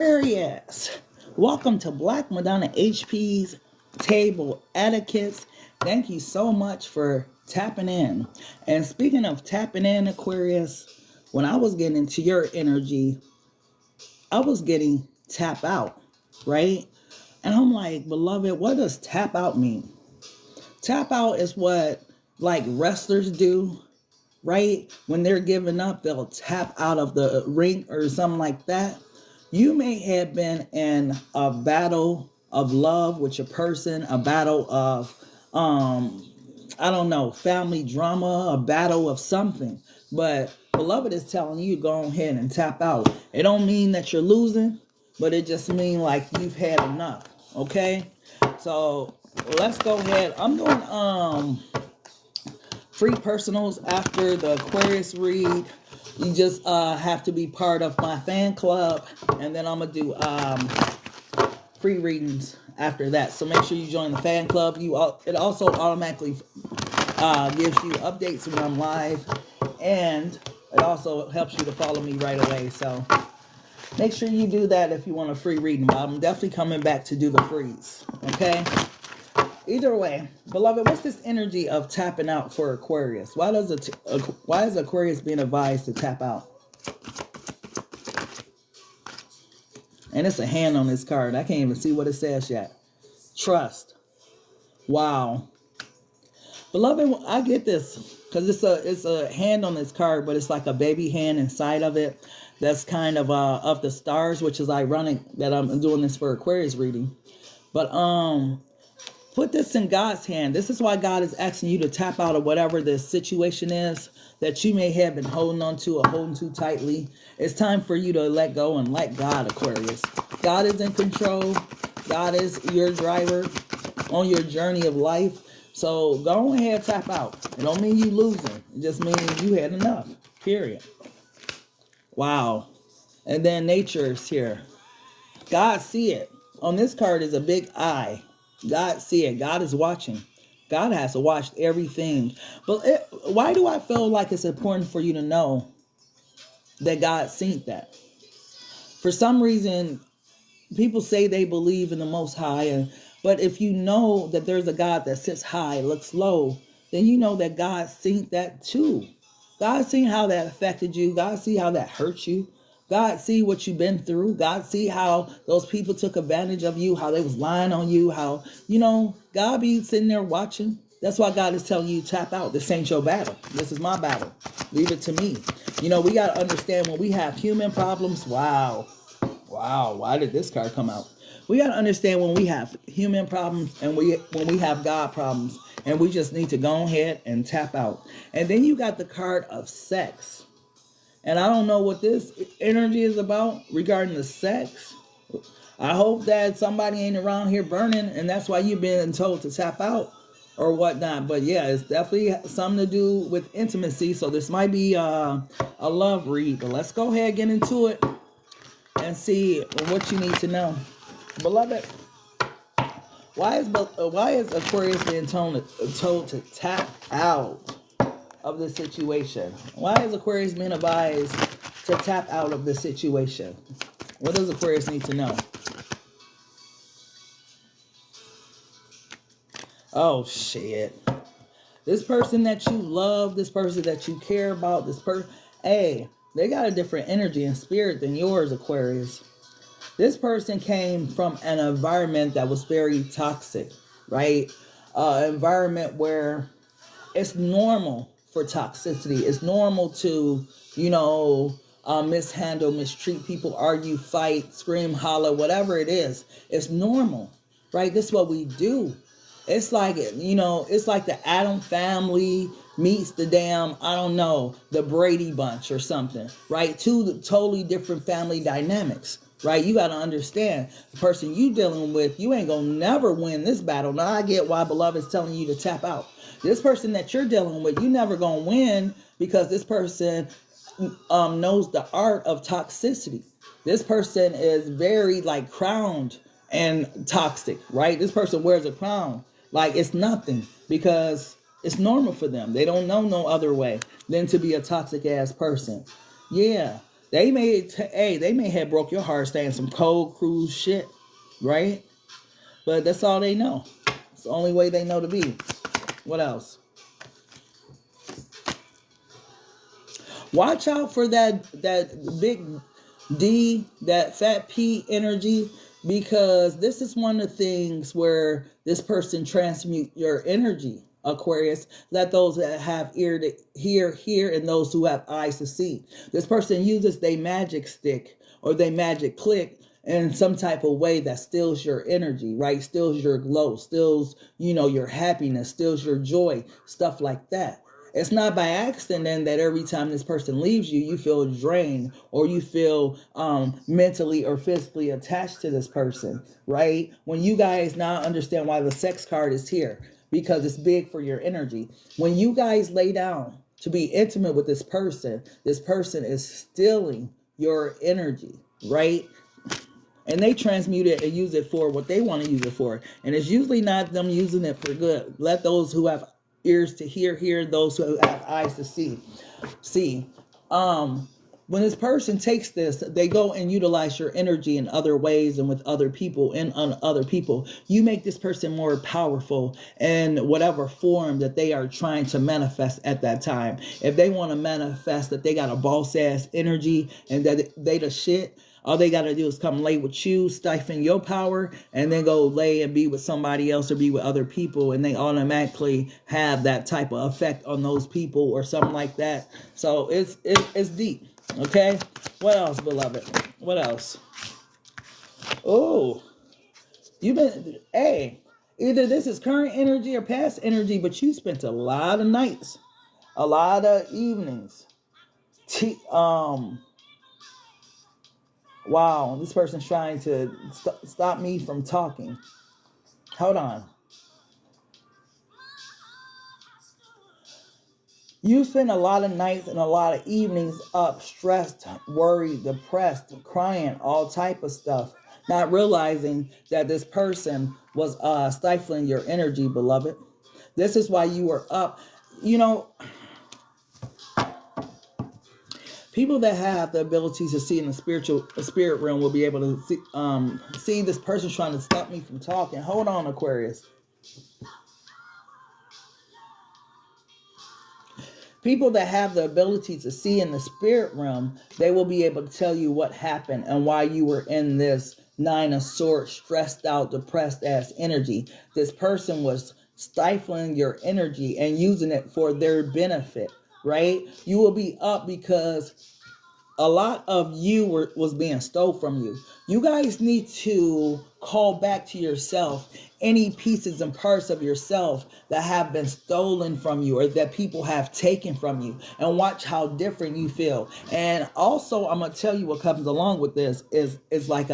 Aquarius, welcome to Black Madonna HP's Table Etiquettes. Thank you so much for tapping in. And speaking of tapping in, Aquarius, when I was getting into your energy, I was getting tap out, right? And I'm like, beloved, what does tap out mean? Tap out is what like wrestlers do, right? When they're giving up, they'll tap out of the ring or something like that. You may have been in a battle of love with your person, a battle of, I don't know, family drama, a battle of something. But beloved is telling you go ahead and tap out. It don't mean that you're losing, but it just means like you've had enough. Okay, so let's go ahead. I'm doing free personals after the Aquarius read. You just have to be part of my fan club, and then I'm gonna do free readings after that. So make sure you join the fan club. It also automatically gives you updates when I'm live, and it also helps you to follow me right away. So make sure you do that if you want a free reading. But I'm definitely coming back to do the frees. Okay. Either way, beloved, what's this energy of tapping out for Aquarius? Why is Aquarius being advised to tap out? And it's a hand on this card. I can't even see what it says yet. Trust. Wow. Beloved, I get this because it's a hand on this card, but it's like a baby hand inside of it. That's kind of the stars, which is ironic that I'm doing this for Aquarius reading. But put this in God's hand. This is why God is asking you to tap out of whatever the situation is that you may have been holding on to or holding too tightly. It's time for you to let go and let God, Aquarius. God is in control. God is your driver on your journey of life. So go ahead, tap out. It don't mean you losing. It just means you had enough, period. Wow. And then nature is here. God see it. On this card is a big eye. God see it. God is watching. God has watched everything. But why do I feel like it's important for you to know that God seen that? For some reason, people say they believe in the Most High, but if you know that there's a God that sits high, looks low, then you know that God seen that too. God seen how that affected you. God see how that hurt you. God see what you've been through. God see how those people took advantage of you, how they was lying on you, how, God be sitting there watching. That's why God is telling you, tap out. This ain't your battle. This is my battle. Leave it to me. We got to understand when we have human problems. Wow. Why did this card come out? We got to understand when we have human problems and when we have God problems, and we just need to go ahead and tap out. And then you got the card of sex. And I don't know what this energy is about regarding the sex. I hope that somebody ain't around here burning, and that's why you've been told to tap out or whatnot. But yeah, it's definitely something to do with intimacy. So this might be a love read. But let's go ahead and get into it and see what you need to know. Beloved, why is Aquarius being told to tap out of the situation? Why is Aquarius being advised to tap out of the situation? What does Aquarius need to know? Oh, shit. This person that you love, this person that you care about, hey, they got a different energy and spirit than yours, Aquarius. This person came from an environment that was very toxic, right? Environment where it's normal for toxicity. It's normal to, mishandle, mistreat people, argue, fight, scream, holler, whatever it is. It's normal, right? This is what we do. It's like, it's like the Adam family meets the the Brady Bunch or something, right? Two totally different family dynamics, right? You got to understand the person you dealing with, you ain't going to never win this battle. Now I get why Beloved is telling you to tap out. This person that you're dealing with, you never going to win because this person knows the art of toxicity. This person is very crowned and toxic, right? This person wears a crown like it's nothing because it's normal for them. They don't know no other way than to be a toxic ass person. Yeah. They may have broke your heart staying some cold cruise shit, right? But that's all they know. It's the only way they know to be. What else? Watch out for that big D, that fat P energy, because this is one of the things where this person transmute your energy, Aquarius. Let those that have ear to hear, and those who have eyes to see. This person uses their magic stick or their magic click in some type of way that steals your energy, right? Steals your glow, steals, your happiness, steals your joy, stuff like that. It's not by accident that every time this person leaves you, you feel drained or you feel mentally or physically attached to this person, right? When you guys now understand why the sex card is here, because it's big for your energy. When you guys lay down to be intimate with this person is stealing your energy, right? And they transmute it and use it for what they want to use it for. And it's usually not them using it for good. Let those who have ears to hear, those who have eyes to see. When this person takes this, they go and utilize your energy in other ways and with other people and on other people. You make this person more powerful in whatever form that they are trying to manifest at that time. If they want to manifest that they got a boss ass energy and that they the shit, all they got to do is come lay with you, stifling your power, and then go lay and be with somebody else or be with other people, and they automatically have that type of effect on those people or something like that. So it's deep. Okay? What else, beloved? What else? Oh, either this is current energy or past energy, but you spent a lot of nights, a lot of evenings, wow, this person's trying to stop me from talking. Hold on. You spend a lot of nights and a lot of evenings up, stressed, worried, depressed, crying, all type of stuff, not realizing that this person was stifling your energy, beloved. This is why you were up. People that have the ability to see in the spirit realm will be able to see this person trying to stop me from talking. Hold on, Aquarius. People that have the ability to see in the spirit realm, they will be able to tell you what happened and why you were in this Nine of Swords, stressed out, depressed ass energy. This person was stifling your energy and using it for their benefit, right? You will be up because a lot of you was being stole from you. You guys need to call back to yourself any pieces and parts of yourself that have been stolen from you or that people have taken from you, and watch how different you feel. And also, I'm gonna tell you what comes along with this is like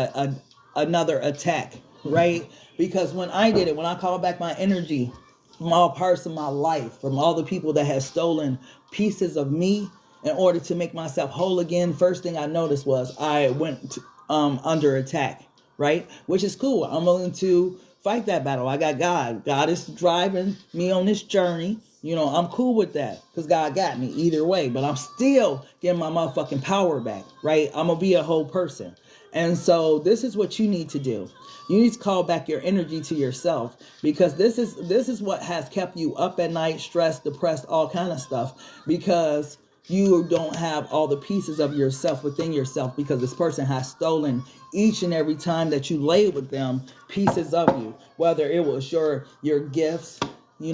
another attack, right? Because when I did it, when I called back my energy from all parts of my life, from all the people that had stolen pieces of me, in order to make myself whole again, first thing I noticed was I went under attack, right? Which is cool. I'm willing to fight that battle. I got God. God is driving me on this journey. I'm cool with that because God got me either way. But I'm still getting my motherfucking power back, right? I'm going to be a whole person. And so this is what you need to do. You need to call back your energy to yourself, because this is what has kept you up at night, stressed, depressed, all kind of stuff, because you don't have all the pieces of yourself within yourself, because this person has stolen each and every time that you lay with them pieces of you, whether it was your gifts, you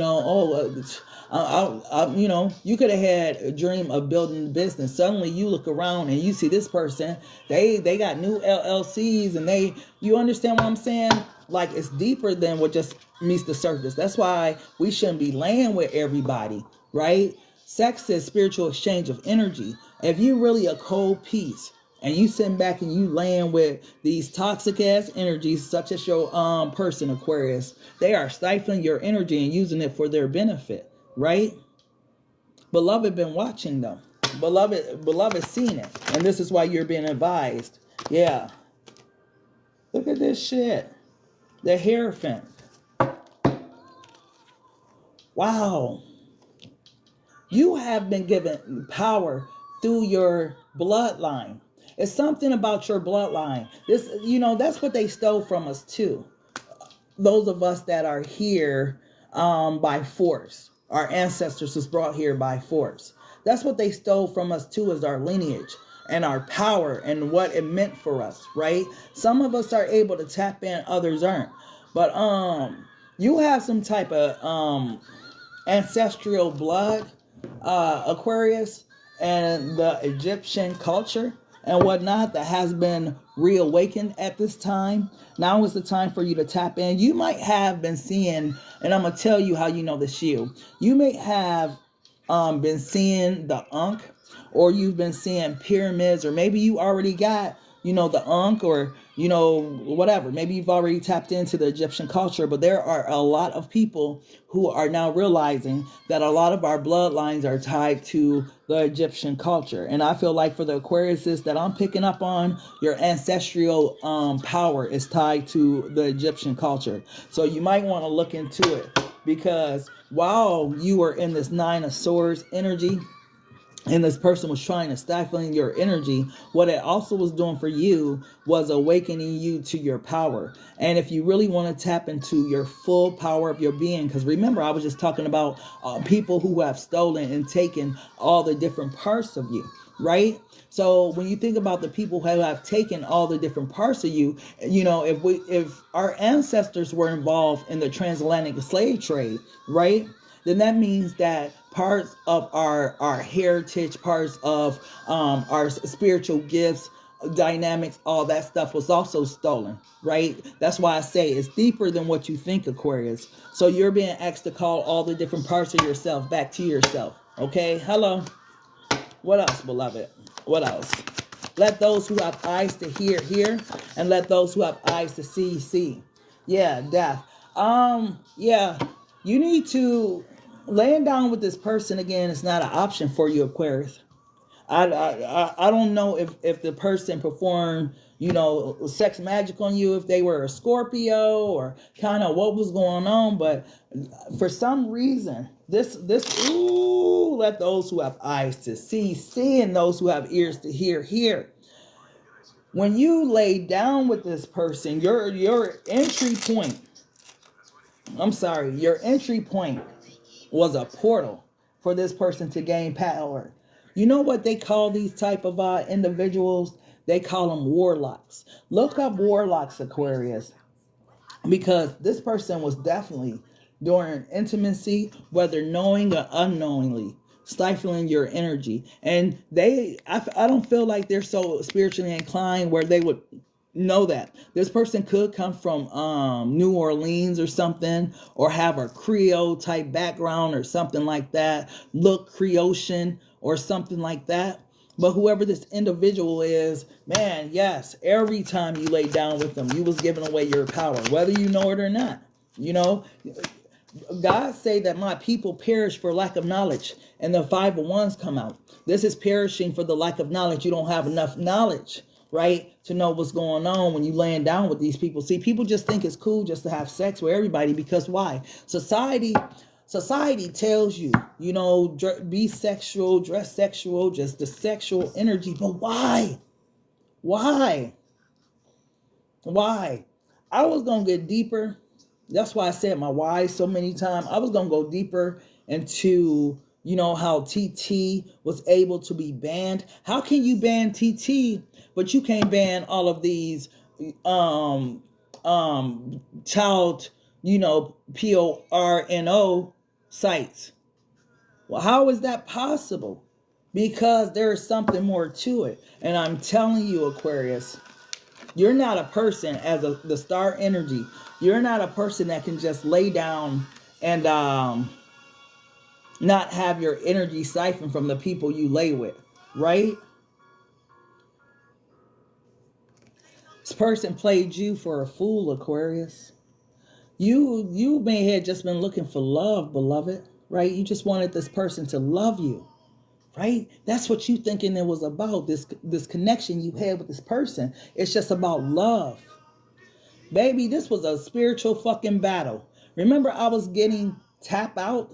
could have had a dream of building a business. Suddenly you look around and you see this person, they got new LLCs, and you understand what I'm saying? Like, it's deeper than what just meets the surface. That's why we shouldn't be laying with everybody, right? Sex is spiritual exchange of energy. If you really a cold piece and you sitting back and you laying with these toxic ass energies, such as your person, Aquarius, they are stifling your energy and using it for their benefit, right? Beloved been watching them. Beloved seen it. And this is why you're being advised. Yeah. Look at this shit. The Hierophant. Wow. You have been given power through your bloodline. It's something about your bloodline. This, that's what they stole from us too. Those of us that are here by force. Our ancestors was brought here by force. That's what they stole from us too, is our lineage and our power and what it meant for us, right? Some of us are able to tap in, others aren't. But you have some type of ancestral blood, Aquarius, and the Egyptian culture and whatnot that has been reawakened at this time. Now is the time for you to tap in. You might have been seeing, and I'm going to tell you how you know this you. You may have been seeing the Ankh, or you've been seeing pyramids, or maybe you already got, the Ankh, or, whatever. Maybe you've already tapped into the Egyptian culture, but there are a lot of people who are now realizing that a lot of our bloodlines are tied to the Egyptian culture. And I feel like for the Aquariuses that I'm picking up on, your ancestral power is tied to the Egyptian culture. So you might want to look into it, because while you were in this Nine of Swords energy, and this person was trying to stifle your energy, what it also was doing for you was awakening you to your power. And if you really want to tap into your full power of your being, because remember, I was just talking about people who have stolen and taken all the different parts of you, right? So when you think about the people who have taken all the different parts of you, if our ancestors were involved in the transatlantic slave trade, right, then that means that parts of our heritage, parts of our spiritual gifts, dynamics, all that stuff was also stolen, right? That's why I say it's deeper than what you think, Aquarius. So you're being asked to call all the different parts of yourself back to yourself, okay? Hello. What else, beloved? What else? Let those who have eyes to hear, hear, and let those who have eyes to see, see. Yeah, death. Yeah, you need to laying down with this person again is not an option for you, Aquarius. I don't know if the person performed, sex magic on you, if they were a Scorpio or kind of what was going on, but for some reason, let those who have eyes to see, see, and those who have ears to hear, hear. When you lay down with this person, your entry point was a portal for this person to gain power. You know what they call these type of individuals? They call them warlocks. Look up warlocks, Aquarius, because this person was definitely during intimacy, whether knowing or unknowingly, stifling your energy. And I don't feel like they're so spiritually inclined where they would know that. This person could come from New Orleans or something, or have a Creole type background or something like that, look Creotian or something like that. But whoever this individual is, man, yes, every time you lay down with them, you was giving away your power, whether you know it or not. God say that my people perish for lack of knowledge, and the 5 of Wands come out. This is perishing for the lack of knowledge. You don't have enough knowledge, right, to know what's going on when you laying down with these people. See, people just think it's cool just to have sex with everybody, because why? Society tells you, be sexual, dress sexual, just the sexual energy. But why? Why? I was going to get deeper. That's why I said my why so many times. I was going to go deeper into, how TT was able to be banned. How can you ban TT, but you can't ban all of these child, PORNO sites? Well, how is that possible? Because there is something more to it. And I'm telling you, Aquarius, you're not a person as the star energy. You're not a person that can just lay down and not have your energy siphoned from the people you lay with, right? This person played you for a fool, Aquarius. You may have just been looking for love, beloved, right? You just wanted this person to love you, right? That's what you thinking it was about, this connection you had with this person. It's just about love. Baby, this was a spiritual fucking battle. Remember, I was getting tap out,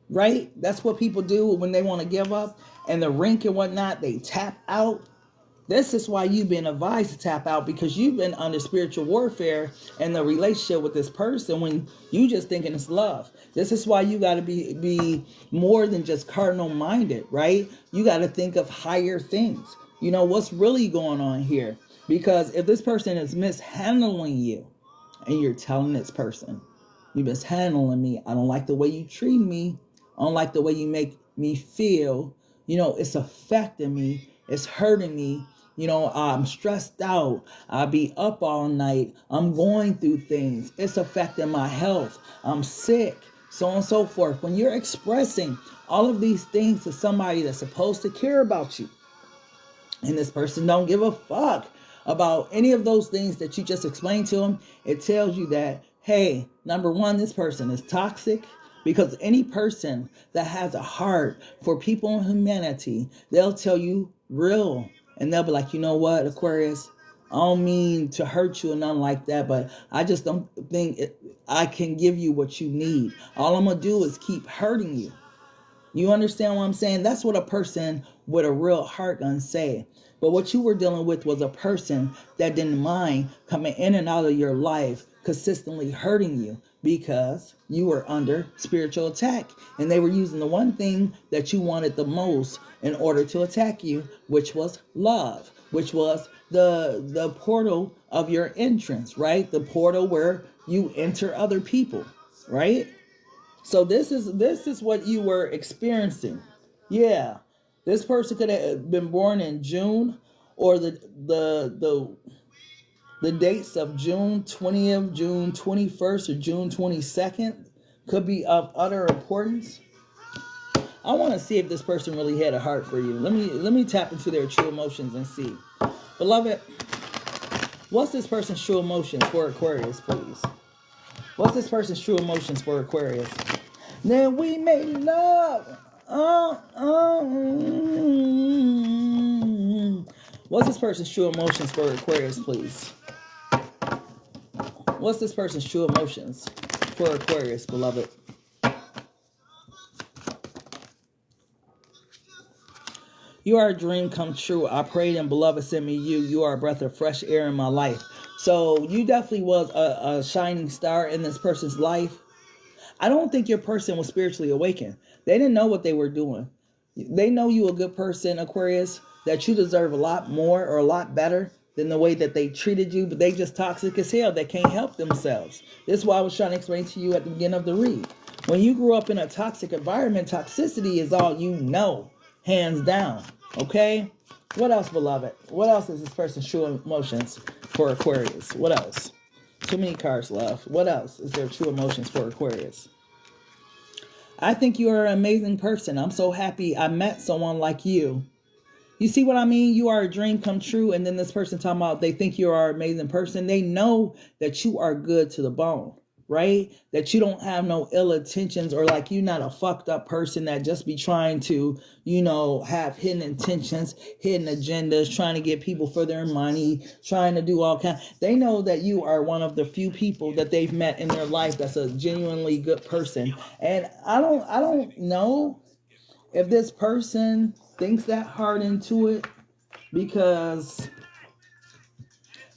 right? That's what people do when they want to give up. And the rink and whatnot, they tap out. This is why you've been advised to tap out, because you've been under spiritual warfare in the relationship with this person when you just thinking it's love. This is why you got to be more than just cardinal minded, right? You got to think of higher things. You know, what's really going on here? Because if this person is mishandling you and you're telling this person, you're mishandling me, I don't like the way you treat me, I don't like the way you make me feel, you know, it's affecting me, it's hurting me. You know, I'm stressed out. I'll be up all night. I'm going through things. It's affecting my health. I'm sick, so on and so forth. When you're expressing all of these things to somebody that's supposed to care about you, and this person don't give a fuck about any of those things that you just explained to them, it tells you that, hey, number one, this person is toxic. Because any person that has a heart for people and humanity, they'll tell you real. And they'll be like, you know what, Aquarius, I don't mean to hurt you or nothing like that, but I just don't think I can give you what you need. All I'm going to do is keep hurting you. You understand what I'm saying? That's what a person with a real heart gonna say. But what you were dealing with was a person that didn't mind coming in and out of your life, consistently hurting you because you were under spiritual attack. And they were using the one thing that you wanted the most in order to attack you, which was love, which was the portal of your entrance, right? The portal where you enter other people, right? So this is what you were experiencing. Yeah. This person could have been born in June, or the dates of June 20th, June 21st, or June 22nd could be of utter importance. I want to see if this person really had a heart for you. Let me tap into their true emotions and see. Beloved, what's this person's true emotions for Aquarius, please? What's this person's true emotions for Aquarius? Then we made love. What's this person's true emotions for Aquarius, please? What's this person's true emotions for Aquarius, beloved? You are a dream come true. I prayed and beloved sent me you. You are a breath of fresh air in my life. So you definitely was a shining star in this person's life. I don't think your person was spiritually awakened. They didn't know what they were doing. They know you a good person, Aquarius, that you deserve a lot more or a lot better than the way that they treated you, but they just toxic as hell. They can't help themselves. This is why I was trying to explain to you at the beginning of the read. When you grew up in a toxic environment, toxicity is all you know, hands down. Okay? What else, beloved? What else is this person's true emotions for Aquarius? What else? Too many cards left. What else is their true emotions for Aquarius? I think you are an amazing person. I'm so happy I met someone like you. You see what I mean? You are a dream come true. And then this person talking about they think you are an amazing person. They know that you are good to the bone, right? That you don't have no ill intentions, or like you're not a fucked up person that just be trying to, you know, have hidden intentions, hidden agendas, trying to get people for their money, trying to do all kinds. They know that you are one of the few people that they've met in their life that's a genuinely good person. And I don't know if this person thinks that hard into it, because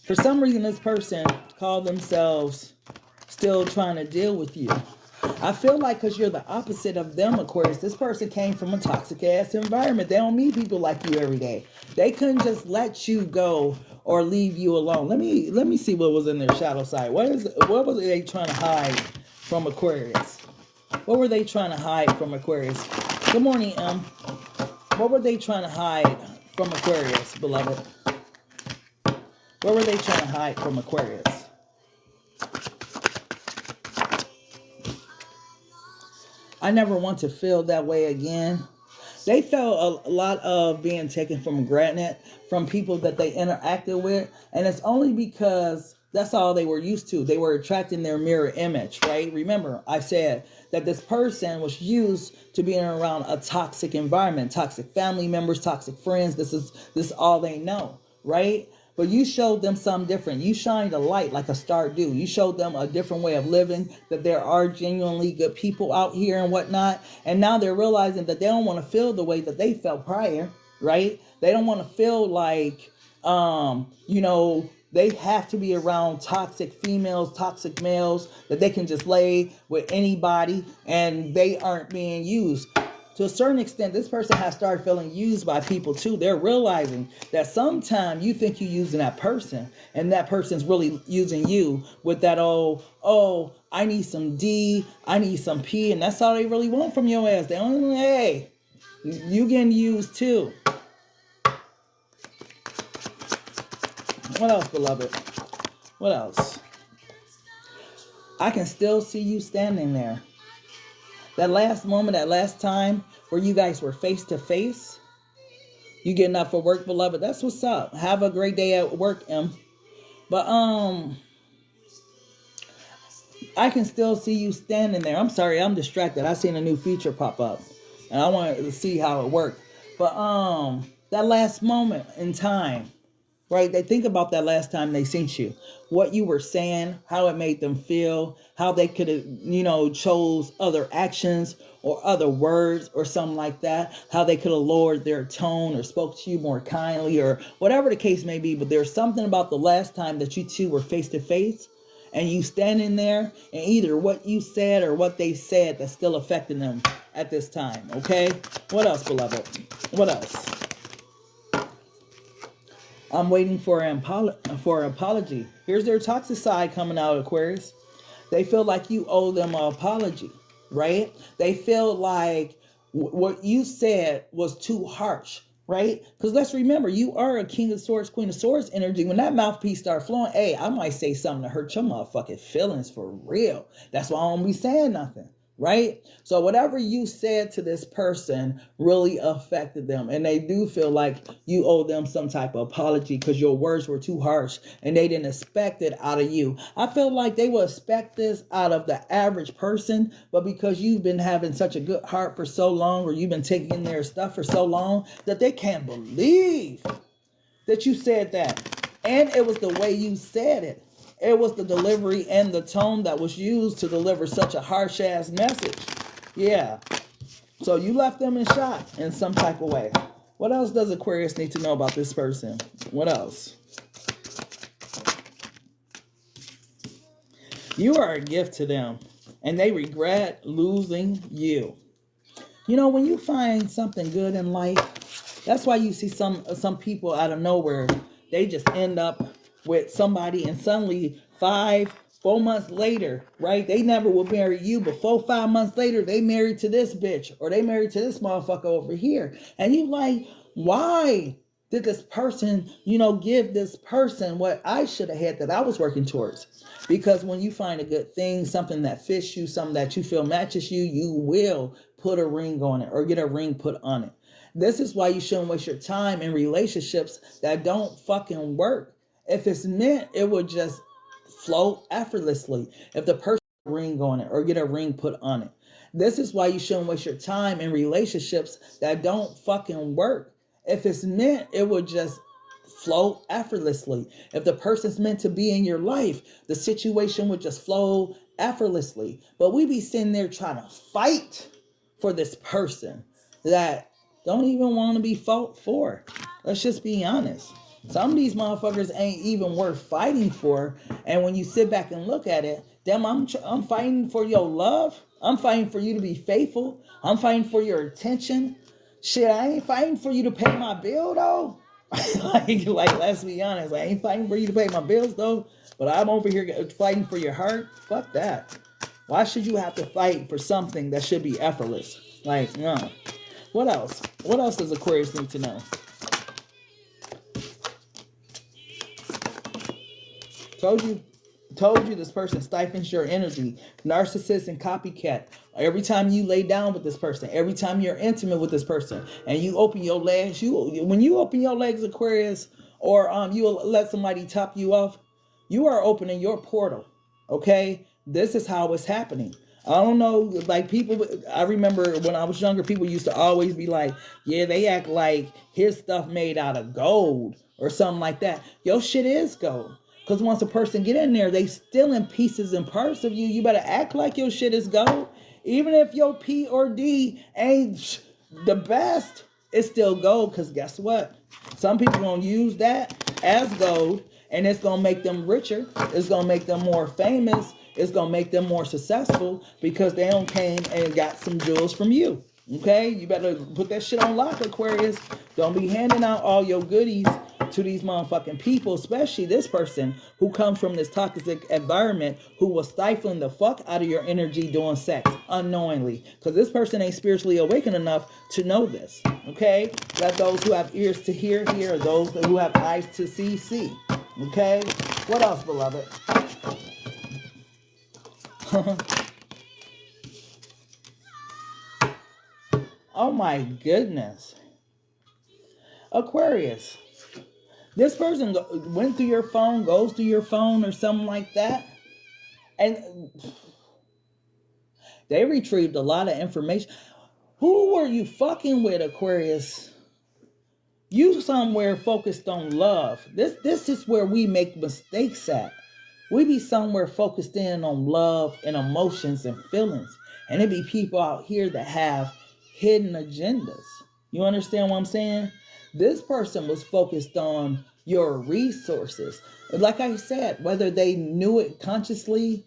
for some reason this person called themselves still trying to deal with you. I feel like because you're the opposite of them, Aquarius, this person came from a toxic ass environment. They don't meet people like you every day. They couldn't just let you go or leave you alone. Let me see what was in their shadow side. What was they trying to hide from Aquarius? What were they trying to hide from Aquarius? Good morning, M. What were they trying to hide from Aquarius, beloved? What were they trying to hide from Aquarius? I never want to feel that way again. They felt a lot of being taken for granted from people that they interacted with. And it's only because that's all they were used to. They were attracting their mirror image, right? Remember, I said that this person was used to being around a toxic environment, toxic family members, toxic friends. This is all they know, right? But you showed them something different. You shined a light like a star do. You showed them a different way of living, that there are genuinely good people out here and whatnot. And now they're realizing that they don't want to feel the way that they felt prior, right? They don't want to feel like You know, they have to be around toxic females, toxic males, that they can just lay with anybody and they aren't being used. To a certain extent, this person has started feeling used by people too. They're realizing that sometimes you think you're using that person and that person's really using you with that, oh, I need some D, I need some P, and that's all they really want from your ass. They only, hey, you getting used too. What else, beloved? What else? I can still see you standing there. That last moment, that last time where you guys were face to face, you getting up for work, beloved. That's what's up. Have a great day at work, M. But I can still see you standing there. I'm sorry, I'm distracted. I seen a new feature pop up, and I wanted to see how it worked. But that last moment in time, right? They think about that last time they seen you, what you were saying, how it made them feel, how they could have, you know, chose other actions or other words or something like that, how they could have lowered their tone or spoke to you more kindly or whatever the case may be. But there's something about the last time that you two were face to face and you standing there, and either what you said or what they said that's still affecting them at this time. Okay? What else, beloved? What else? I'm waiting for an apology. Here's their toxic side coming out, Aquarius. They feel like you owe them an apology, right? They feel like what you said was too harsh, right? Because let's remember, you are a King of Swords, Queen of Swords energy. When that mouthpiece start flowing, hey, I might say something to hurt your motherfucking feelings for real. That's why I don't be saying nothing. Right? So whatever you said to this person really affected them. And they do feel like you owe them some type of apology because your words were too harsh and they didn't expect it out of you. I feel like they will expect this out of the average person, but because you've been having such a good heart for so long, or you've been taking their stuff for so long, that they can't believe that you said that. And it was the way you said it. It was the delivery and the tone that was used to deliver such a harsh ass message. Yeah. So you left them in shock in some type of way. What else does Aquarius need to know about this person? What else? You are a gift to them, and they regret losing you. You know, when you find something good in life, that's why you see some people out of nowhere, they just end up with somebody, and suddenly 4 months later, right? They never will marry you, but 5 months later, they married to this bitch, or they married to this motherfucker over here. And you like, why did this person, you know, give this person what I should have had that I was working towards? Because when you find a good thing, something that fits you, something that you feel matches you, you will put a ring on it or get a ring put on it. This is why you shouldn't waste your time in relationships that don't fucking work. If it's meant, it will just flow effortlessly. If the person put a ring on it or get a ring put on it. This is why you shouldn't waste your time in relationships that don't fucking work. If it's meant, it will just flow effortlessly. If the person's meant to be in your life, the situation would just flow effortlessly. But we be sitting there trying to fight for this person that don't even want to be fought for. Let's just be honest. Some of these motherfuckers ain't even worth fighting for. And when you sit back and look at it, damn, I'm fighting for your love. I'm fighting for you to be faithful. I'm fighting for your attention. Shit, I ain't fighting for you to pay my bill, though. like, let's be honest. I ain't fighting for you to pay my bills, though. But I'm over here fighting for your heart. Fuck that. Why should you have to fight for something that should be effortless? Like, no. What else? What else does Aquarius need to know? Told you this person stifles your energy. Narcissist and copycat. Every time you lay down with this person, every time you're intimate with this person, and you open your legs, when you open your legs, Aquarius, or you let somebody top you off, you are opening your portal. Okay? This is how it's happening. I don't know, like people, I remember when I was younger, people used to always be like, yeah, they act like his stuff made out of gold or something like that. Your shit is gold. Because once a person get in there, they stealing pieces and parts of you. You better act like your shit is gold. Even if your P or D ain't the best, it's still gold. Because guess what? Some people gonna use that as gold, and it's going to make them richer. It's going to make them more famous. It's going to make them more successful because they don't came and got some jewels from you. Okay? You better put that shit on lock, Aquarius. Don't be handing out all your goodies to these motherfucking people, especially this person who comes from this toxic environment, who was stifling the fuck out of your energy doing sex unknowingly. Because this person ain't spiritually awakened enough to know this. Okay? Let those who have ears to hear, hear. Those who have eyes to see, see. Okay? What else, beloved? Oh my goodness. Aquarius. This person went through your phone, goes through your phone or something like that. And they retrieved a lot of information. Who were you fucking with, Aquarius? You somewhere focused on love. This is where we make mistakes at. We be somewhere focused in on love and emotions and feelings. And it be people out here that have hidden agendas. You understand what I'm saying? This person was focused on your resources. Like I said, whether they knew it consciously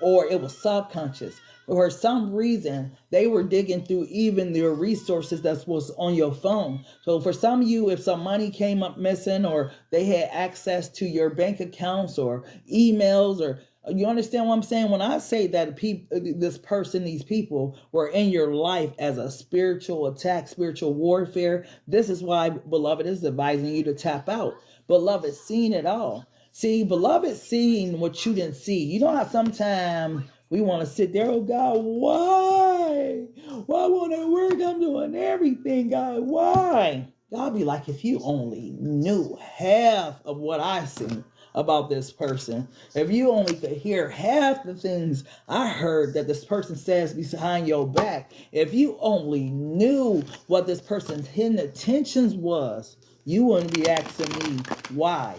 or it was subconscious, for some reason, they were digging through even your resources that was on your phone. So for some of you, if some money came up missing or they had access to your bank accounts or emails, or you understand what I'm saying? When I say that these people were in your life as a spiritual attack, spiritual warfare, this is why, beloved, is advising you to tap out. Beloved, seeing it all. See, beloved, seeing what you didn't see. You know how sometimes we want to sit there, oh God, why? Why won't it work? I'm doing everything, God. Why? God be like, if you only knew half of what I seen about this person, if you only could hear half the things I heard that this person says behind your back, if you only knew what this person's hidden intentions was, you wouldn't be asking me why.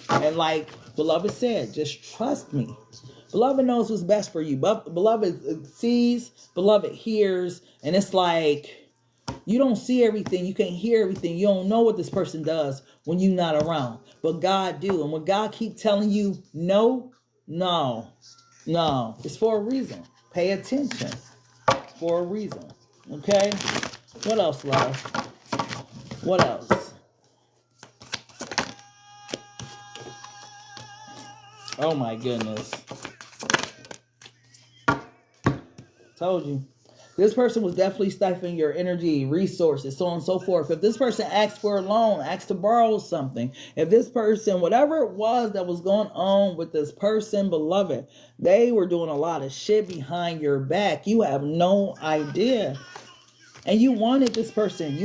And like beloved said, just trust me. Beloved knows what's best for you. Beloved sees, beloved hears, and it's like you don't see everything, you can't hear everything, you don't know what this person does when you're not around. But God do. And when God keep telling you no, it's for a reason. Pay attention. For a reason. Okay? What else, love? What else? Oh my goodness. Told you. This person was definitely stifling your energy, resources, so on and so forth. If this person asked for a loan, asked to borrow something, if this person, whatever it was that was going on with this person, beloved, they were doing a lot of shit behind your back. You have no idea. And you wanted this person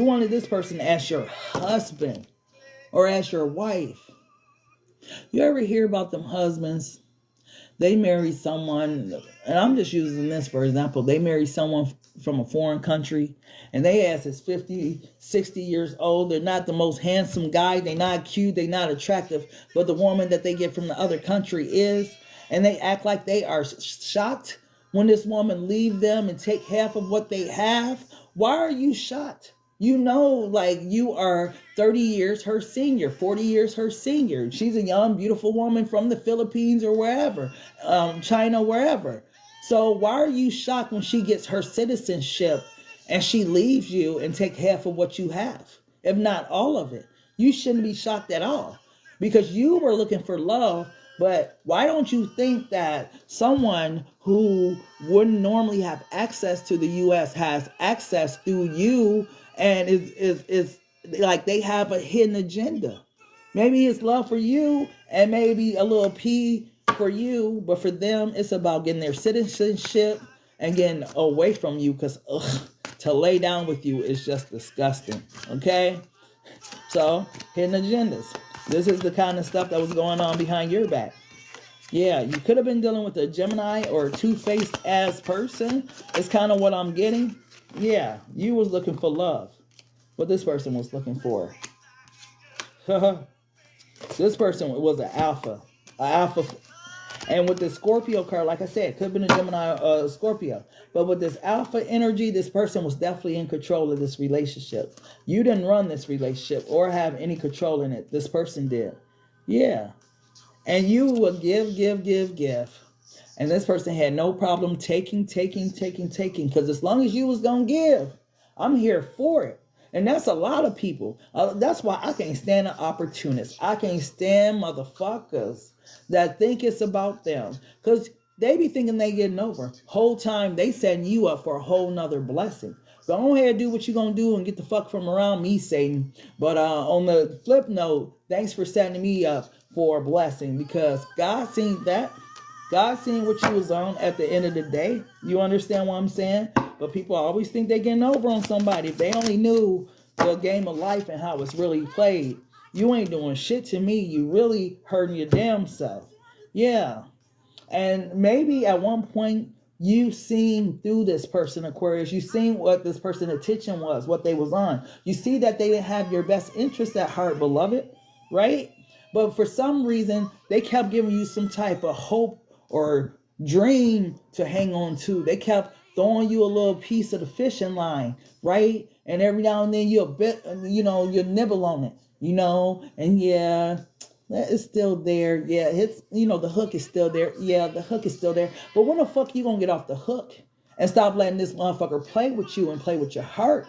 as your husband or as your wife. You ever hear about them husbands? They marry someone, and I'm just using this for example. They marry someone from a foreign country, and they ass is 50, 60 years old. They're not the most handsome guy. They're not cute. They're not attractive. But the woman that they get from the other country is, and they act like they are shocked when this woman leave them and take half of what they have. Why are you shocked? You know, like you are 30 years her senior, 40 years her senior. She's a young, beautiful woman from the Philippines or wherever, China, wherever. So why are you shocked when she gets her citizenship and she leaves you and take half of what you have, if not all of it? You shouldn't be shocked at all because you were looking for love. But why don't you think that someone who wouldn't normally have access to the U.S. has access through you? And is like they have a hidden agenda. Maybe it's love for you and maybe a little P for you. But for them, it's about getting their citizenship and getting away from you because to lay down with you is just disgusting. Okay? So, hidden agendas. This is the kind of stuff that was going on behind your back. Yeah, you could have been dealing with a Gemini or a two-faced ass person. It's kind of what I'm getting. Yeah, you was looking for love. What this person was looking for. This person was an alpha. And with the Scorpio card, like I said, could have been a Gemini Scorpio. But with this alpha energy, this person was definitely in control of this relationship. You didn't run this relationship or have any control in it. This person did. Yeah. And you would give. And this person had no problem taking. Because as long as you was going to give, I'm here for it. And that's a lot of people. That's why I can't stand an opportunist. I can't stand motherfuckers that think it's about them. Because they be thinking they getting over. Whole time they setting you up for a whole nother blessing. Go ahead, do what you're going to do and get the fuck from around me, Satan. But on the flip note, thanks for setting me up for a blessing. Because God seen that. God seen what you was on at the end of the day. You understand what I'm saying? But people always think they're getting over on somebody. If they only knew the game of life and how it's really played, you ain't doing shit to me. You really hurting your damn self. Yeah. And maybe at one point you seen through this person, Aquarius. You seen what this person's attention was, what they was on. You see that they didn't have your best interest at heart, beloved. Right? But for some reason, they kept giving you some type of hope or dream to hang on to. They kept throwing you a little piece of the fishing line, right? And every now and then you nibble on it, and yeah, it's still there. Yeah, it's, the hook is still there. Yeah, the hook is still there. But when the fuck you gonna get off the hook and stop letting this motherfucker play with you and play with your heart,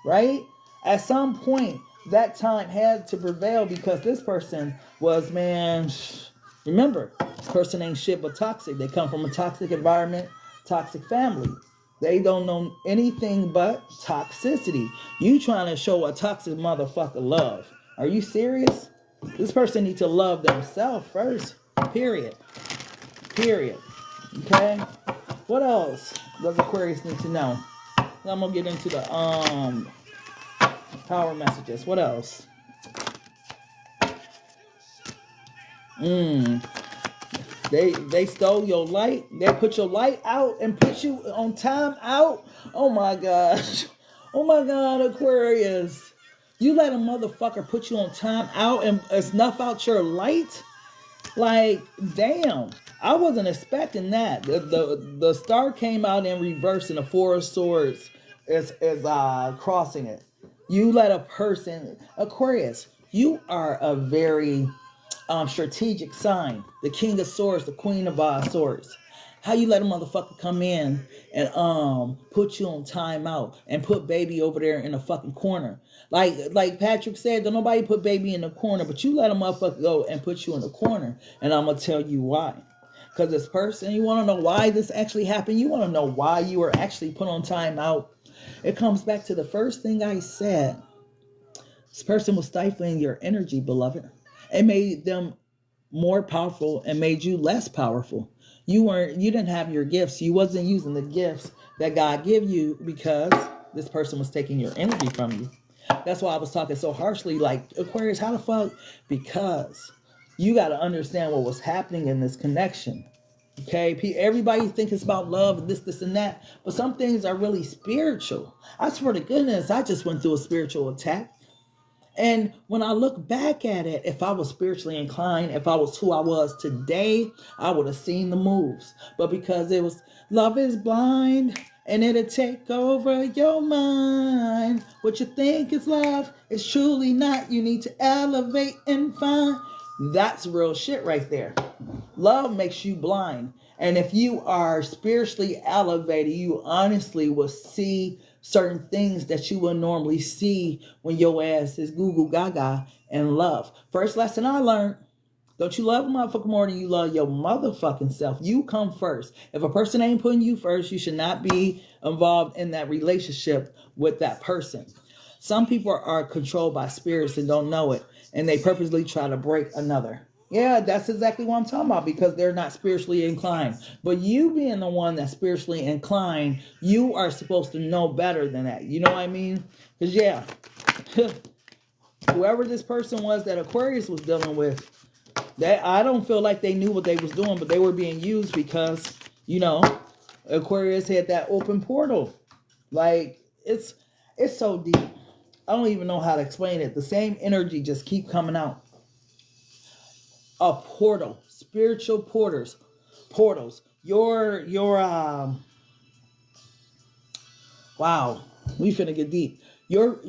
right? At some point, that time had to prevail because this person was, man, remember, this person ain't shit but toxic. They come from a toxic environment, toxic family. They don't know anything but toxicity. You trying to show a toxic motherfucker love. Are you serious? This person needs to love themselves first. Period. Okay? What else does Aquarius need to know? I'm going to get into the power messages. What else? They stole your light. They put your light out and put you on time out. Oh my gosh. Oh my God, Aquarius. You let a motherfucker put you on time out and snuff out your light? Like, damn. I wasn't expecting that. The star came out in reverse and the Four of Swords is crossing it. You let a person, Aquarius, you are a very strategic sign. The King of Swords, the Queen of Swords. How you let a motherfucker come in and put you on timeout and put baby over there in a fucking corner? Like Patrick said, don't nobody put baby in the corner, but you let a motherfucker go and put you in the corner. And I'm gonna tell you why. Because this person, you want to know why this actually happened? You want to know why you were actually put on timeout? It comes back to the first thing I said. This person was stifling your energy, beloved. It made them more powerful and made you less powerful. You didn't have your gifts. You wasn't using the gifts that God gave you because this person was taking your energy from you. That's why I was talking so harshly, like, Aquarius, how the fuck? Because you got to understand what was happening in this connection. Okay, everybody thinks it's about love and this and that, but some things are really spiritual. I swear to goodness, I just went through a spiritual attack. And when I look back at it, if I was spiritually inclined, if I was who I was today, I would have seen the moves. But because it was love is blind and it'll take over your mind. What you think is love is truly not. You need to elevate and find. That's real shit right there. Love makes you blind. And if you are spiritually elevated, you honestly will see certain things that you will normally see when your ass is goo goo gaga and love. First lesson I learned, don't you love a motherfucker more than you love your motherfucking self. You come first. If a person ain't putting you first, you should not be involved in that relationship with that person. Some people are controlled by spirits and don't know it, and they purposely try to break another. Yeah, that's exactly what I'm talking about, because they're not spiritually inclined. But you being the one that's spiritually inclined, you are supposed to know better than that. You know what I mean? Because, yeah, whoever this person was that Aquarius was dealing with, I don't feel like they knew what they was doing, but they were being used because, Aquarius had that open portal. Like, it's so deep. I don't even know how to explain it. The same energy just keep coming out. A portal, spiritual porters. portals. Wow, we finna get deep. Your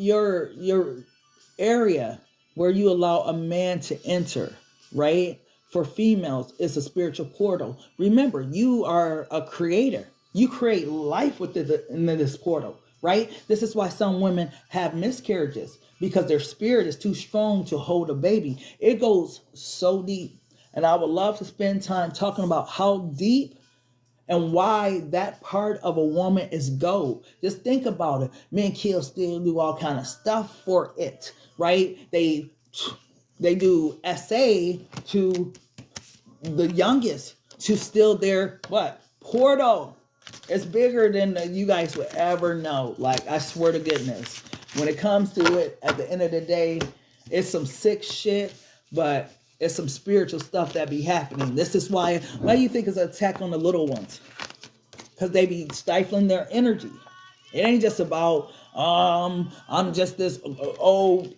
area where you allow a man to enter, right? For females, it's a spiritual portal. Remember, you are a creator. You create life within this portal, right? This is why some women have miscarriages, because their spirit is too strong to hold a baby. It goes so deep. And I would love to spend time talking about how deep and why that part of a woman is gold. Just think about it. Men kill, steal, do all kind of stuff for it, right? They do SA to the youngest to steal their what? Portal. It's bigger than you guys would ever know. Like, I swear to goodness. When it comes to it, at the end of the day, it's some sick shit, but it's some spiritual stuff that be happening. This is why do you think it's an attack on the little ones? Because they be stifling their energy. It ain't just about, I'm just this old,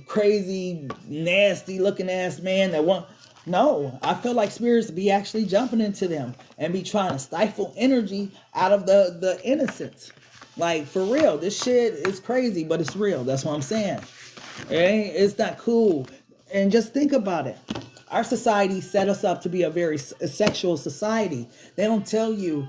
crazy, nasty looking ass man that want. No, I feel like spirits be actually jumping into them and be trying to stifle energy out of the innocence. Like, for real, this shit is crazy, but it's real. That's what I'm saying. It's not cool. And just think about it. Our society set us up to be a very sexual society. They don't tell you,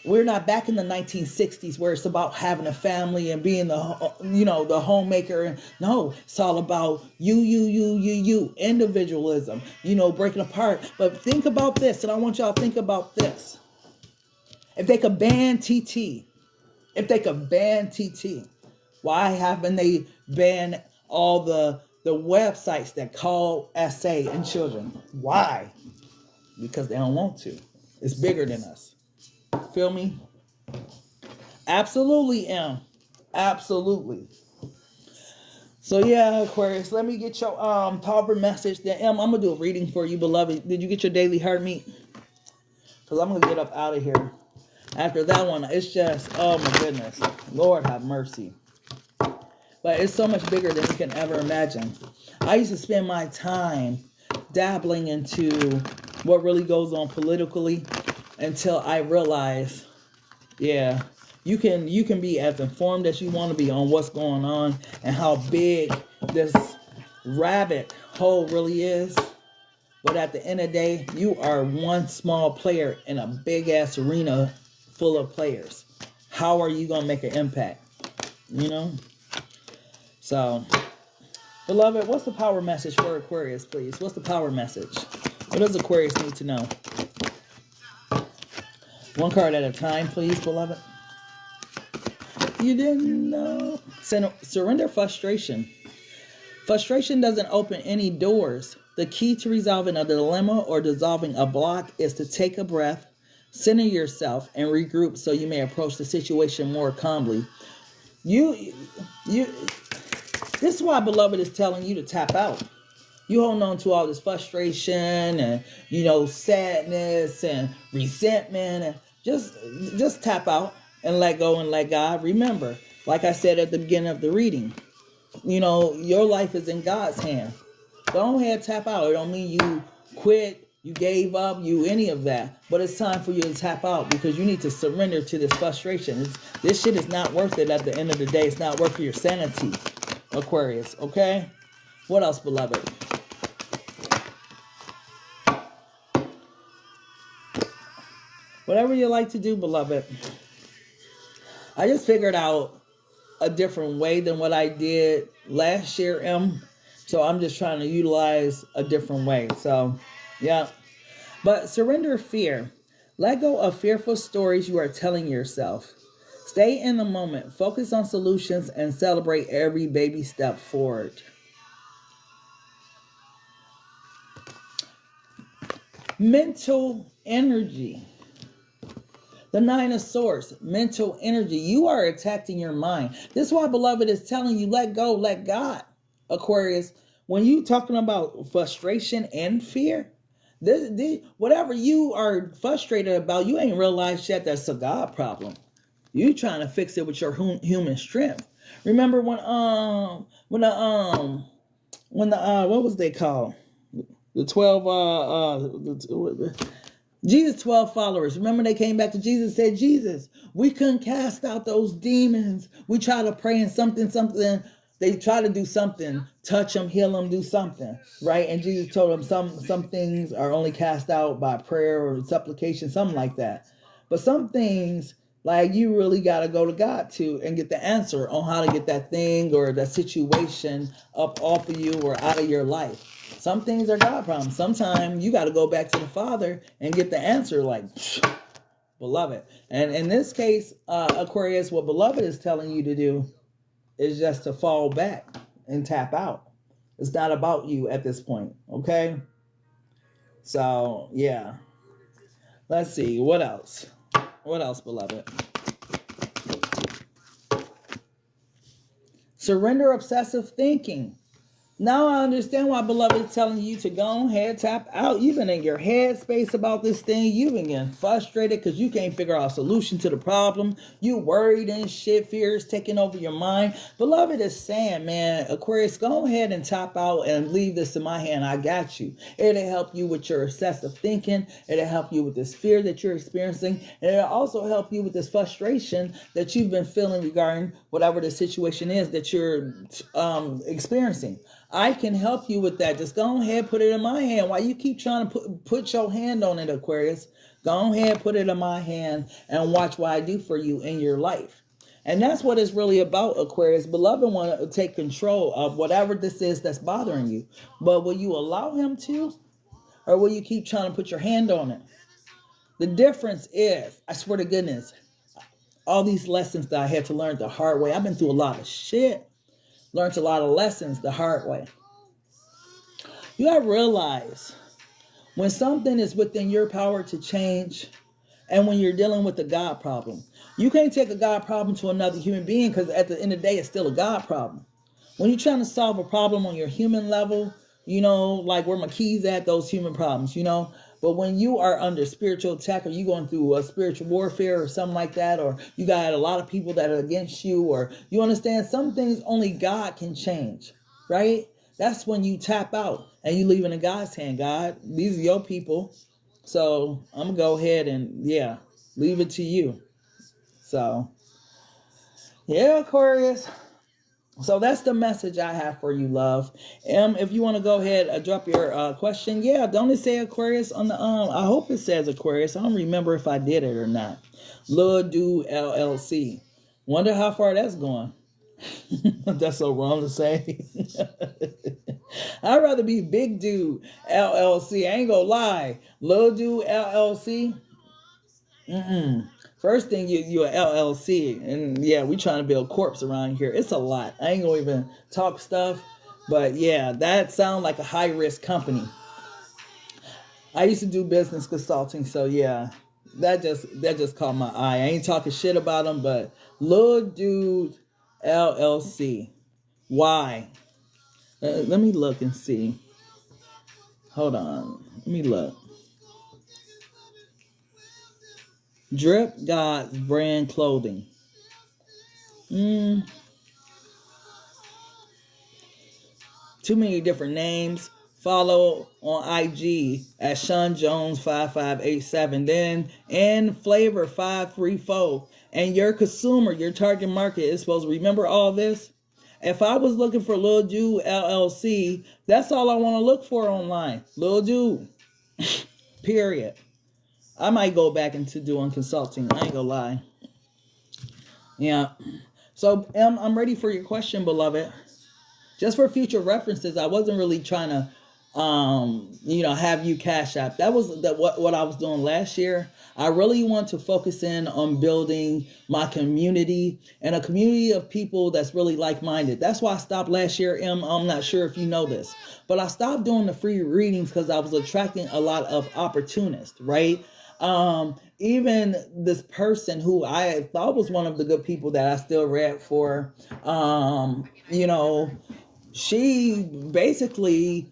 we're not back in the 1960s where it's about having a family and being the homemaker. No, it's all about you, individualism, breaking apart. But think about this, and I want y'all to think about this. If they could ban TT, why haven't they banned all the websites that call SA and children? Why? Because they don't want to. It's bigger than us. Feel me? Absolutely, M. Absolutely. So yeah, Aquarius, let me get your power message. Then M, I'm gonna do a reading for you, beloved. Did you get your daily heart meet? Because I'm gonna get up out of here. After that one, it's just, oh my goodness. Lord have mercy. But it's so much bigger than you can ever imagine. I used to spend my time dabbling into what really goes on politically until I realized, yeah, you can be as informed as you want to be on what's going on and how big this rabbit hole really is. But at the end of the day, you are one small player in a big ass arena full of players. How are you going to make an impact? So, beloved, what's the power message for Aquarius, please? What's the power message? What does Aquarius need to know? One card at a time, please, beloved. You didn't know. Surrender frustration. Frustration doesn't open any doors. The key to resolving a dilemma or dissolving a block is to take a breath, center yourself, and regroup so you may approach the situation more calmly. This is why, beloved, is telling you to tap out. You hold on to all this frustration and, sadness and resentment. And just tap out and let go and let God. Remember, like I said at the beginning of the reading, your life is in God's hand. Go ahead, tap out. It don't mean you quit, you gave up, any of that. But it's time for you to tap out because you need to surrender to this frustration. This shit is not worth it at the end of the day. It's not worth your sanity, Aquarius, okay? What else, beloved? Whatever you like to do, beloved. I just figured out a different way than what I did last year, M. So I'm just trying to utilize a different way. So, yeah. But surrender fear. Let go of fearful stories you are telling yourself. Stay in the moment. Focus on solutions and celebrate every baby step forward. Mental energy. The Nine of Swords, mental energy. You are attacking your mind. This is why, beloved, is telling you, let go, let God. Aquarius, when you talking about frustration and fear, whatever you are frustrated about, you ain't realized yet that's a God problem. You trying to fix it with your human strength. Remember when what was they called? The 12, Jesus' 12 followers. Remember they came back to Jesus and said, Jesus, we couldn't cast out those demons. We tried to pray and something. They try to do something, touch them, heal them, do something, right? And Jesus told them some things are only cast out by prayer or supplication, something like that. But some things, like, you really got to go to God to and get the answer on how to get that thing or that situation up off of you or out of your life. Some things are God problems. Sometimes you got to go back to the Father and get the answer, like, beloved. And in this case, Aquarius, what beloved is telling you to do is just to fall back and tap out. It's not about you at this point, okay? So, yeah. Let's see. What else? What else, beloved? Surrender obsessive thinking. Now I understand why beloved is telling you to go ahead, tap out. You've been in your head space about this thing. You've been getting frustrated because you can't figure out a solution to the problem. You worried and shit, fears taking over your mind. Beloved is saying, man, Aquarius, go ahead and tap out and leave this in my hand. I got you. It'll help you with your excessive thinking. It'll help you with this fear that you're experiencing. And it'll also help you with this frustration that you've been feeling regarding whatever the situation is that you're experiencing. I can help you with that. Just go ahead, put it in my hand. Why you keep trying to put your hand on it, Aquarius? Go ahead, put it in my hand and watch what I do for you in your life. And that's what it's really about, Aquarius. Beloved want to take control of whatever this is that's bothering you. But will you allow him to? Or will you keep trying to put your hand on it? The difference is, I swear to goodness, all these lessons that I had to learn the hard way. I've been through a lot of shit. Learned a lot of lessons the hard way. You got to realize when something is within your power to change, and when you're dealing with a God problem, you can't take a God problem to another human being, because at the end of the day, it's still a God problem. When you're trying to solve a problem on your human level, you know, like where my keys at, those human problems, you know. But when you are under spiritual attack, or you going through a spiritual warfare or something like that, or you got a lot of people that are against you, or you understand some things only God can change, right? That's when you tap out and you leave it in God's hand. God, these are your people. So I'm going to go ahead and, yeah, leave it to you. So, yeah, Aquarius. So that's the message I have for you, love. If you want to go ahead, drop your question. Yeah, don't it say Aquarius on the I hope it says Aquarius. I don't remember if I did it or not. Lil Do LLC. Wonder how far that's going. That's so wrong to say. I'd rather be Big Dude LLC. I ain't gonna lie. Lil Do LLC. First thing, you're an LLC, and yeah, we trying to build corpse around here. It's a lot. I ain't gonna even talk stuff, but yeah, that sounds like a high risk company. I used to do business consulting, so yeah, that just caught my eye. I ain't talking shit about them, but Lil Dude LLC. Why? Let me look and see. Hold on. Let me look. Drip God's brand clothing. Too many different names. Follow on IG at Sean Jones 5587. Then and Flavor 534. And your consumer, your target market is supposed to remember all this. If I was looking for Lil Dude LLC, that's all I want to look for online. Lil Dude. Period. I might go back into doing consulting. I ain't gonna lie. Yeah. So, I'm ready for your question, beloved. Just for future references, I wasn't really trying to, have you cash app. That was what I was doing last year. I really want to focus in on building my community and a community of people that's really like-minded. That's why I stopped last year. I'm not sure if you know this, but I stopped doing the free readings because I was attracting a lot of opportunists, right? Even this person who I thought was one of the good people that I still read for, she basically,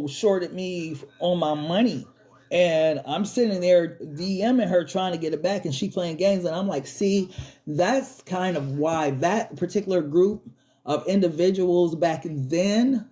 shorted me on my money. And I'm sitting there DMing her trying to get it back, and she playing games. And I'm like, see, that's kind of why that particular group of individuals back then,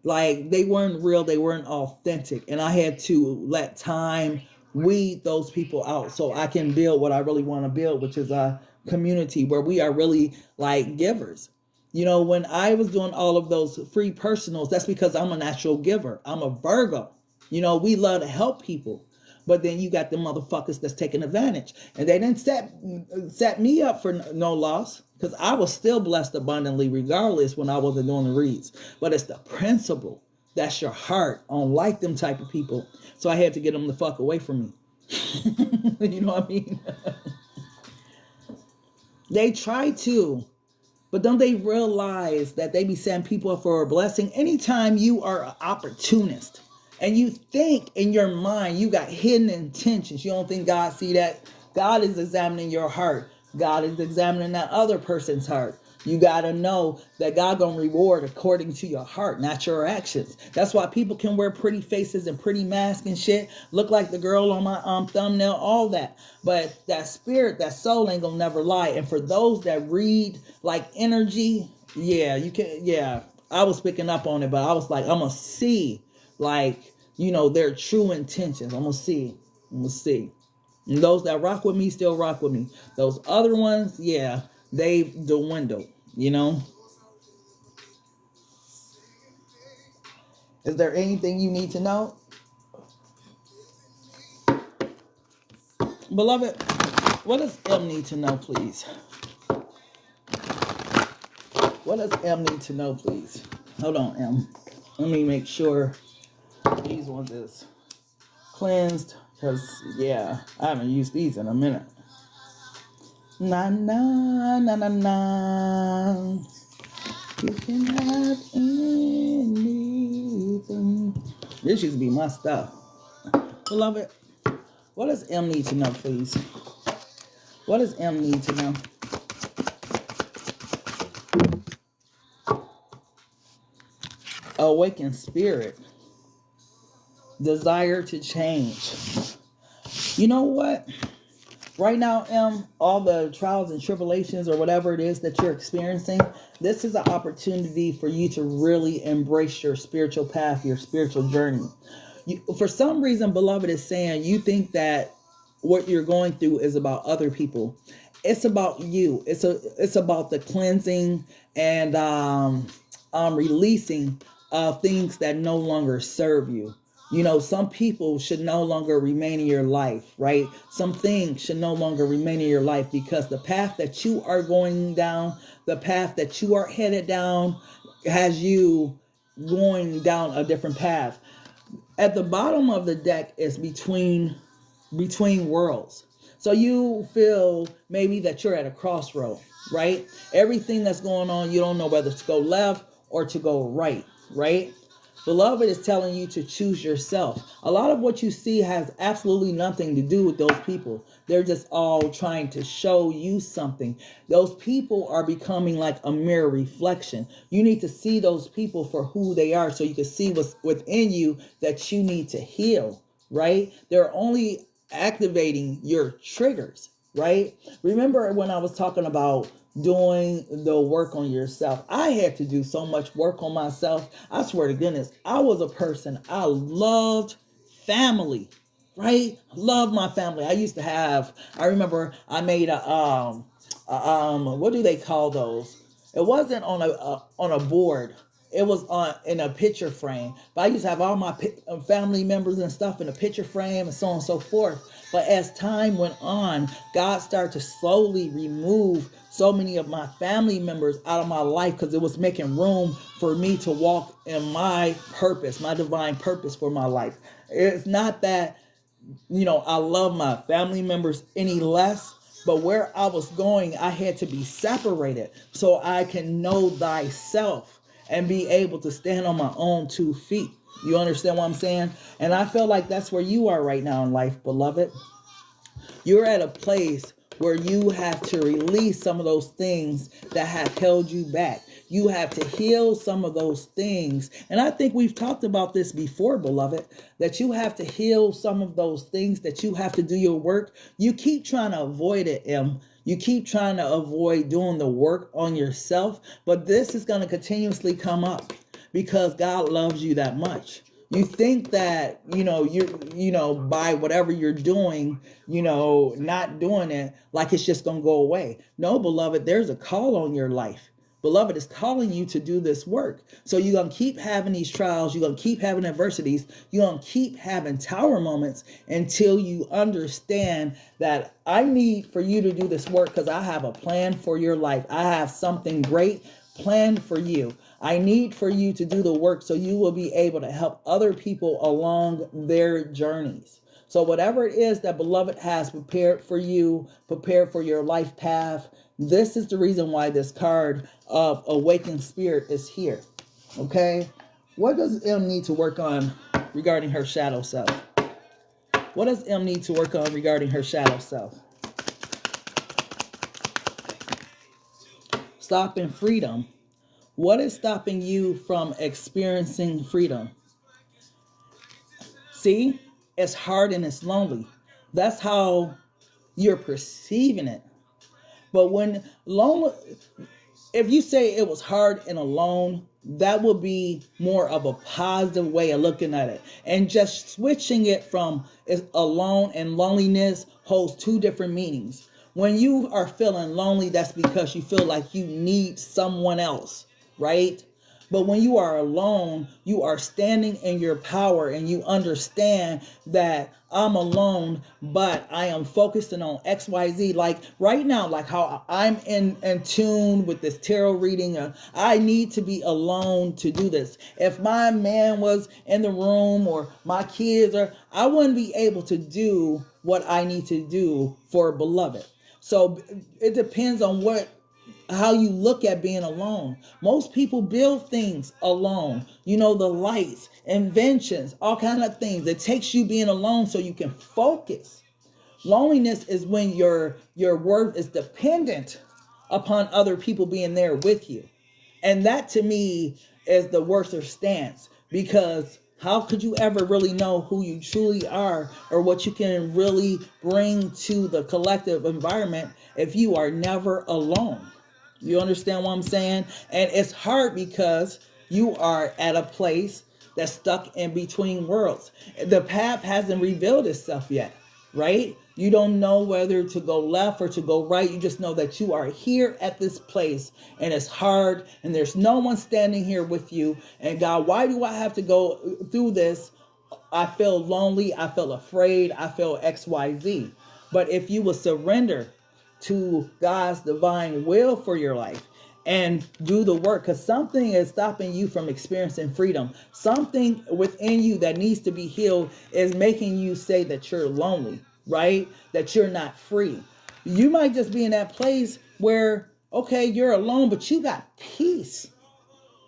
Like, they weren't real, they weren't authentic. And I had to let time weed those people out so I can build what I really want to build, which is a community where we are really like givers. You know, when I was doing all of those free personals, that's because I'm a natural giver. I'm a Virgo. You know, we love to help people. But then you got the motherfuckers that's taking advantage. And they didn't set me up for no loss, because I was still blessed abundantly regardless when I wasn't doing the reads. But it's the principle. That's your heart. I don't like them type of people. So I had to get them the fuck away from me. You know what I mean? They try to. But don't they realize that they be setting people up for a blessing? Anytime you are an opportunist and you think in your mind you got hidden intentions, you don't think God see that? God is examining your heart. God is examining that other person's heart. You got to know that God gonna reward according to your heart, not your actions. That's why people can wear pretty faces and pretty masks and shit, look like the girl on my thumbnail, all that. But that spirit, that soul ain't gonna never lie. And for those that read like energy, yeah, you can, yeah. I was picking up on it, but I was like, I'm gonna see, like, you know, their true intentions. I'm gonna see. And those that rock with me still rock with me. Those other ones, yeah, they've dwindled, you know. Is there anything you need to know? Beloved, what does M need to know, please? What does M need to know, please? Hold on, M. Let me make sure these ones is cleansed, because, yeah, I haven't used these in a minute. Na na na na na. You can have anything. This used to be my stuff. Beloved, what does M need to know, please? What does M need to know? Awakened spirit. Desire to change. You know what? Right now, M, all the trials and tribulations or whatever it is that you're experiencing, this is an opportunity for you to really embrace your spiritual path, your spiritual journey. For some reason, beloved, is saying you think that what you're going through is about other people. It's about you. It's about the cleansing and releasing of things that no longer serve you. You know, some people should no longer remain in your life, right? Some things should no longer remain in your life, because the path that you are going down, the path that you are headed down, has you going down a different path. At the bottom of the deck is between worlds. So you feel maybe that you're at a crossroad, right? Everything that's going on, you don't know whether to go left or to go right, right? Beloved is telling you to choose yourself. A lot of what you see has absolutely nothing to do with those people. They're just all trying to show you something. Those people are becoming like a mirror reflection. You need to see those people for who they are so you can see what's within you that you need to heal, right? They're only activating your triggers, right? Remember when I was talking about doing the work on yourself? I had to do so much work on myself. I swear to goodness, I was a person. I loved family, right? Love my family. I remember I made what do they call those? It wasn't on a board. It was in a picture frame. But I used to have all my family members and stuff in a picture frame and so on and so forth. But as time went on, God started to slowly remove so many of my family members out of my life, because it was making room for me to walk in my purpose, my divine purpose for my life. It's not that, you know, I love my family members any less, but where I was going, I had to be separated so I can know thyself and be able to stand on my own 2 feet. You understand what I'm saying? And I feel like that's where you are right now in life, beloved. You're at a place where you have to release some of those things that have held you back. You have to heal some of those things. And I think we've talked about this before, beloved, that you have to heal some of those things, that you have to do your work. You keep trying to avoid it, Em. You keep trying to avoid doing the work on yourself, but this is going to continuously come up. because God loves you that much. You think that, by whatever you're doing, not doing it, like it's just going to go away. No, beloved, there's a call on your life. Beloved is calling you to do this work. So you're going to keep having these trials. You're going to keep having adversities. You're going to keep having tower moments until you understand that I need for you to do this work because I have a plan for your life. I have something great planned for you. I need for you to do the work so you will be able to help other people along their journeys. So whatever it is that beloved has prepared for you, prepared for your life path, this is the reason why this card of awakened spirit is here. Okay? What does M need to work on regarding her shadow self? What does M need to work on regarding her shadow self? Stopping freedom. What is stopping you from experiencing freedom? See, it's hard and it's lonely. That's how you're perceiving it. But when lonely, if you say it was hard and alone, that would be more of a positive way of looking at it. And just switching it from alone and loneliness holds two different meanings. When you are feeling lonely, that's because you feel like you need someone else, right? But when you are alone, you are standing in your power and you understand that I'm alone, but I am focusing on XYZ. Like right now, like how I'm in tune with this tarot reading. I need to be alone to do this. If my man was in the room or my kids, I wouldn't be able to do what I need to do for a beloved. So it depends on how you look at being alone. Most people build things alone. The lights, inventions, all kinds of things. It takes you being alone so you can focus. Loneliness is when your worth is dependent upon other people being there with you. And that to me is the worser stance, because how could you ever really know who you truly are or what you can really bring to the collective environment if you are never alone? You understand what I'm saying? And it's hard because you are at a place that's stuck in between worlds. The path hasn't revealed itself yet, right? You don't know whether to go left or to go right. You just know that you are here at this place and it's hard and there's no one standing here with you. And God, why do I have to go through this? I feel lonely. I feel afraid. I feel XYZ. But if you will surrender to God's divine will for your life and do the work, because something is stopping you from experiencing freedom. Something within you that needs to be healed is making you say that you're lonely, right? That you're not free. You might just be in that place where, okay, you're alone, but you got peace,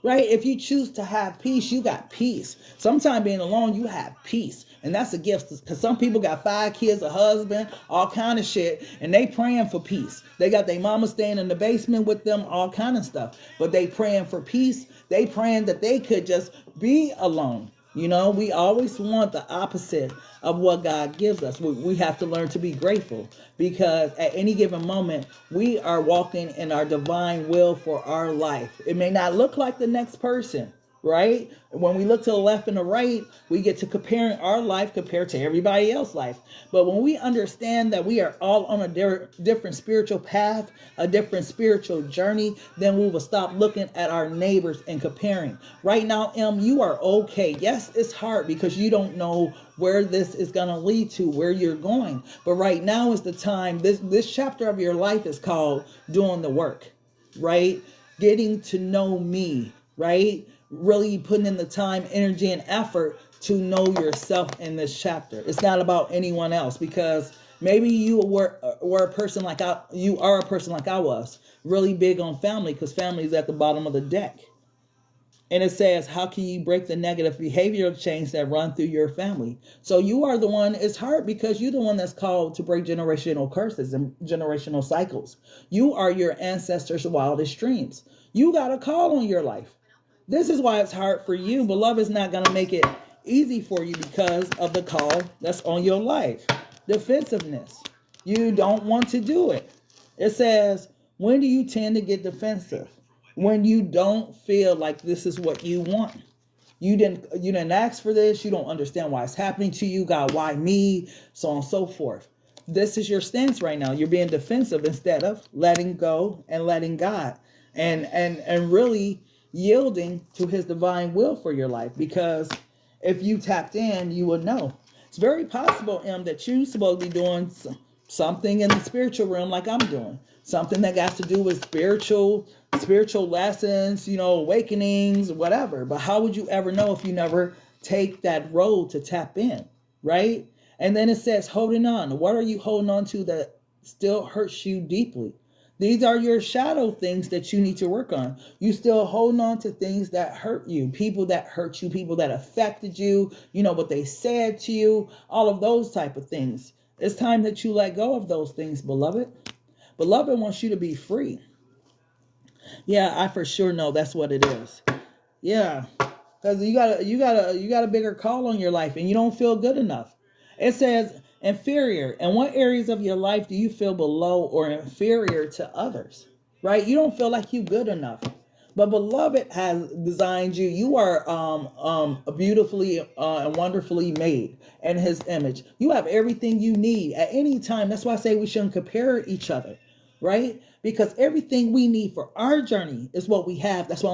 right? If you choose to have peace, you got peace. Sometimes being alone, you have peace. And that's a gift, because some people got 5 kids, a husband, all kind of shit, and they praying for peace. They got their mama staying in the basement with them, all kind of stuff. But they praying for peace. They praying that they could just be alone. We always want the opposite of what God gives us. We have to learn to be grateful, because at any given moment, we are walking in our divine will for our life. It may not look like the next person, right? When we look to the left and the right, we get to comparing our life compared to everybody else's life. But when we understand that we are all on a different spiritual path, a different spiritual journey, then we will stop looking at our neighbors and comparing. Right now, M, you are okay. Yes, it's hard because you don't know where this is going to lead to, where you're going. But right now is the time. This chapter of your life is called doing the work, right? Getting to know me, right? Really putting in the time, energy, and effort to know yourself in this chapter. It's not about anyone else, because maybe you were a person like you are a person like I was, really big on family, because family is at the bottom of the deck. And it says, how can you break the negative behavioral chains that run through your family? So you are the one. It's hard because you're the one that's called to break generational curses and generational cycles. You are your ancestors' wildest dreams. You got a call on your life. This is why it's hard for you. But love is not going to make it easy for you because of the call that's on your life. Defensiveness. You don't want to do it. It says, when do you tend to get defensive? when you don't feel like this is what you want. You didn't ask for this. You don't understand why it's happening to you. God, why me? So on and so forth. This is your stance right now. You're being defensive instead of letting go and letting God and really yielding to his divine will for your life. Because if you tapped in, you would know. It's very possible, that you're supposed to be doing something in the spiritual realm like I'm doing. Something that got to do with spiritual lessons, awakenings, whatever. But how would you ever know if you never take that road to tap in, right? And then it says holding on. What are you holding on to that still hurts you deeply? These are your shadow things that you need to work on. You still holding on to things that hurt you, people that hurt you, people that affected you, what they said to you, all of those type of things. It's time that you let go of those things, beloved. Beloved wants you to be free. Yeah, I for sure know that's what it is. Yeah, because you got a bigger call on your life, and you don't feel good enough. It says inferior. In what areas of your life do you feel below or inferior to others? Right? You don't feel like you good enough. But beloved has designed you. You are beautifully and wonderfully made in his image. You have everything you need at any time. That's why I say we shouldn't compare each other, right? Because everything we need for our journey is what we have. That's why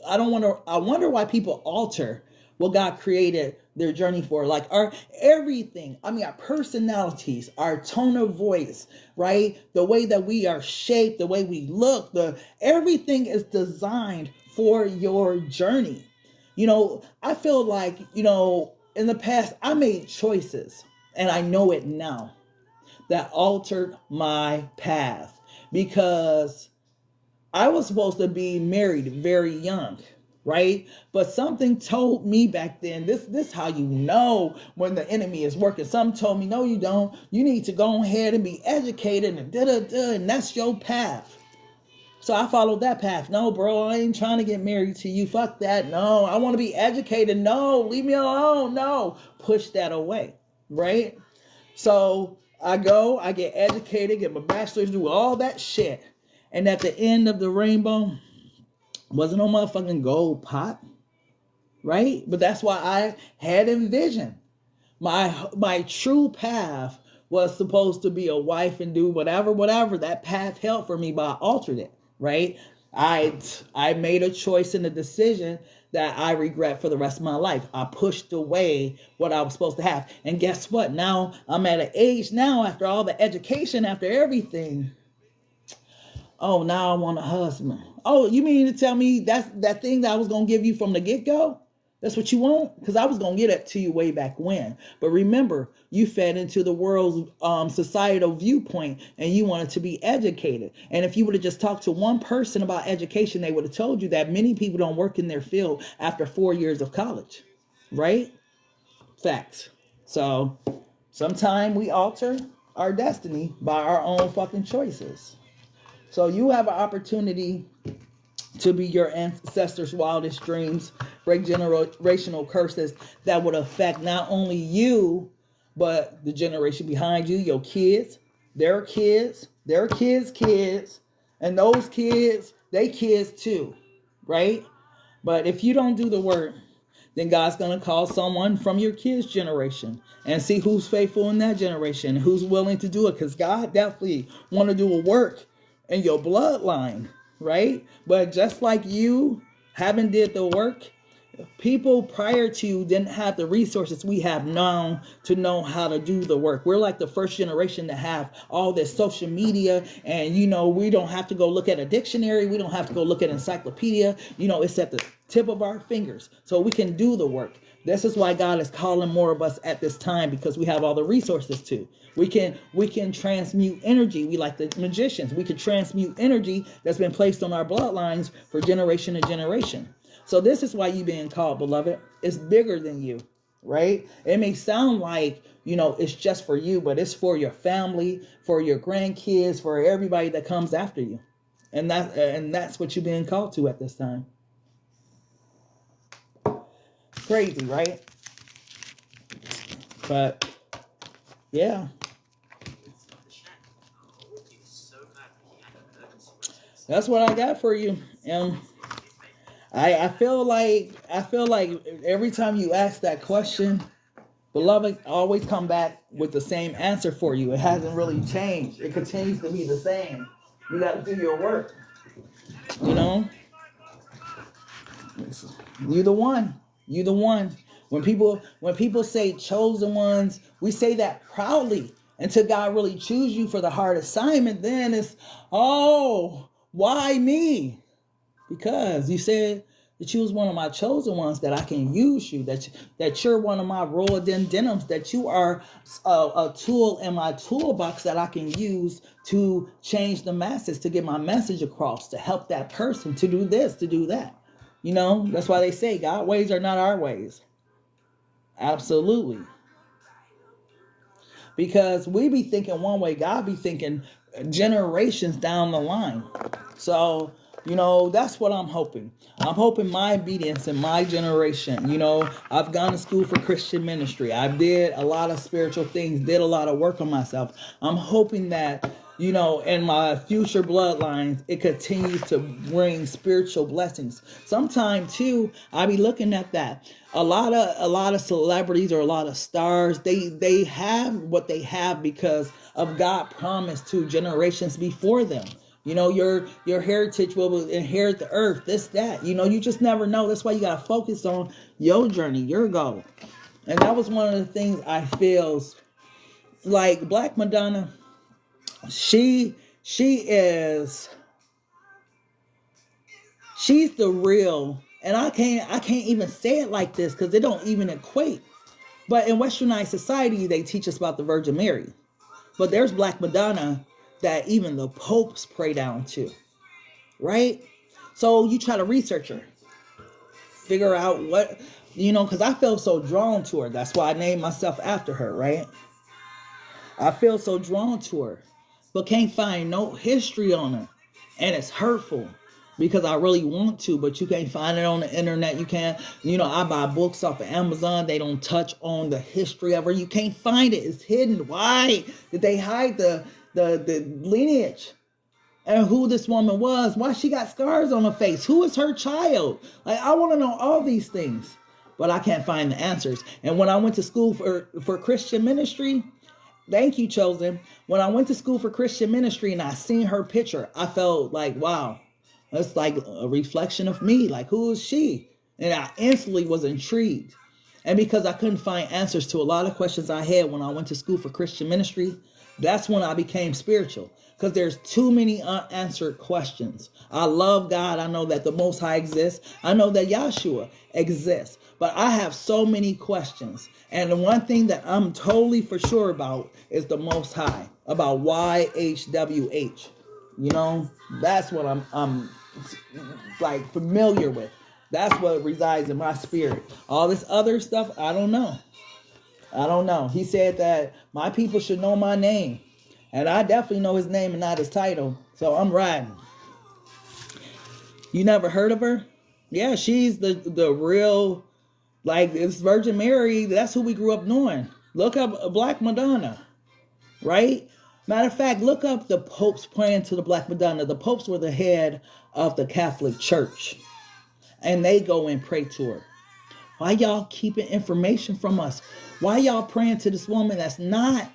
I wonder why people alter what God created their journey for. Like our everything. I mean, our personalities, our tone of voice, right? The way that we are shaped, the way we look, everything is designed for your journey. I feel like, in the past, I made choices, and I know it now, that altered my path, because I was supposed to be married very young, right? But something told me back then, this how you know when the enemy is working. Something told me, no, you don't. You need to go ahead and be educated and and that's your path. So I followed that path. No, bro, I ain't trying to get married to you. Fuck that. No, I want to be educated. No, leave me alone. No, push that away, right? So I get educated, get my bachelor's, do all that shit. And at the end of the rainbow, wasn't no motherfucking gold pot, right? But that's why I had envisioned my true path was supposed to be a wife and do whatever that path held for me, but I altered it, right? I made a choice and a decision that I regret for the rest of my life. I pushed away what I was supposed to have. And guess what? Now I'm at an age now, after all the education, after everything. Oh, now I want a husband. Oh, you mean to tell me that's that thing that I was going to give you from the get-go? That's what you want? Because I was going to get it to you way back when. But remember, you fed into the world's societal viewpoint, and you wanted to be educated. And if you would have just talked to one person about education, they would have told you that many people don't work in their field after 4 years of college. Right? Facts. So sometimes we alter our destiny by our own fucking choices. So you have an opportunity to be your ancestors' wildest dreams, break generational curses that would affect not only you, but the generation behind you, your kids, their kids, their kids' kids, and those kids, they kids too, right? But if you don't do the work, then God's going to call someone from your kids' generation and see who's faithful in that generation, who's willing to do it, because God definitely want to do a work in your bloodline, right? But just like you haven't did the work, people prior to you didn't have the resources we have now to know how to do the work. We're like the first generation to have all this social media, and we don't have to go look at a dictionary, we don't have to go look at an encyclopedia. It's at the tip of our fingers, so we can do the work. This is why God is calling more of us at this time, because we have all the resources to. We can transmute energy. We like the magicians. We can transmute energy that's been placed on our bloodlines for generation to generation. So this is why you being called, beloved. It's bigger than you, right? It may sound like, it's just for you, but it's for your family, for your grandkids, for everybody that comes after you. And that's what you're being called to at this time. Crazy, right? But yeah. That's what I got for you. I feel like every time you ask that question, beloved, always come back with the same answer for you. It hasn't really changed. It continues to be the same. You got to do your work. You know, you the one. You the one. When people say chosen ones, we say that proudly. Until God really choose you for the hard assignment, then it's, oh, why me? Because you said that you was one of my chosen ones, that I can use you, that you're one of my royal denims, that you are a tool in my toolbox that I can use to change the masses, to get my message across, to help that person, to do this, to do that. You know, that's why they say God's ways are not our ways. Absolutely. Because we be thinking one way, God be thinking generations down the line. So, you know, that's what I'm hoping. I'm hoping my obedience in my generation. You know, I've gone to school for Christian ministry. I did a lot of spiritual things, did a lot of work on myself. I'm hoping that, you know, in my future bloodlines, it continues to bring spiritual blessings. Sometimes too, I be looking at that. A lot of celebrities or a lot of stars, they have what they have because of God promised to generations before them. You know, your heritage will inherit the earth, this, that. You know, you just never know. That's why you got to focus on your journey, your goal. And that was one of the things I feel like Black Madonna, she's the real, and I can't even say it like this because they don't even equate. But in Westernized society, they teach us about the Virgin Mary. But there's Black Madonna that even the popes pray down to, right? So you try to research her, figure out what, you know, because I feel so drawn to her. That's why I named myself after her, right? I feel so drawn to her, but can't find no history on her. And it's hurtful because I really want to, but you can't find it on the internet. You can't, you know, I buy books off of Amazon. They don't touch on the history of her. You can't find it. It's hidden. Why did they hide the lineage and who this woman was? Why she got scars on her face? Who is her child? Like, I want to know all these things, but I can't find the answers. And when I went to school for Christian ministry, thank you, Chosen. When I went to school for Christian ministry and I seen her picture, I felt like, wow, that's like a reflection of me. Like, who is she? And I instantly was intrigued. And because I couldn't find answers to a lot of questions I had when I went to school for Christian ministry, that's when I became spiritual. Because there's too many unanswered questions. I love God. I know that the Most High exists. I know that Yahshua exists. But I have so many questions. And the one thing that I'm totally for sure about is the Most High. About YHWH. You know, that's what I'm like familiar with. That's what resides in my spirit. All this other stuff, I don't know. I don't know. He said that my people should know my name. And I definitely know his name and not his title. So I'm riding. You never heard of her? Yeah, she's the real, like, it's Virgin Mary. That's who we grew up knowing. Look up Black Madonna, right? Matter of fact, look up the popes praying to the Black Madonna. The popes were the head of the Catholic Church. And they go and pray to her. Why y'all keeping information from us? Why y'all praying to this woman that's not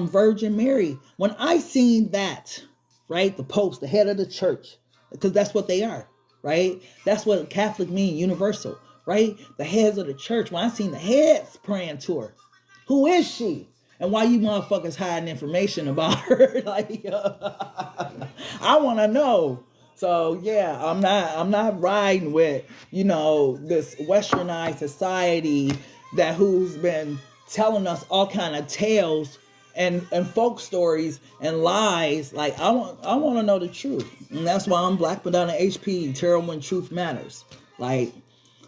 Virgin Mary? When I seen that, right, the popes, the head of the church, because that's what they are, right? That's what Catholic mean, universal, right? The heads of the church. When I seen the heads praying to her, who is she? And why you motherfuckers hiding information about her? Like, I want to know. So yeah, I'm not riding with, you know, this westernized society that who's been telling us all kind of tales and folk stories and lies. Like, I want to know the truth. And that's why I'm Black MadonnaHP, Tarot When Truth Matters. Like,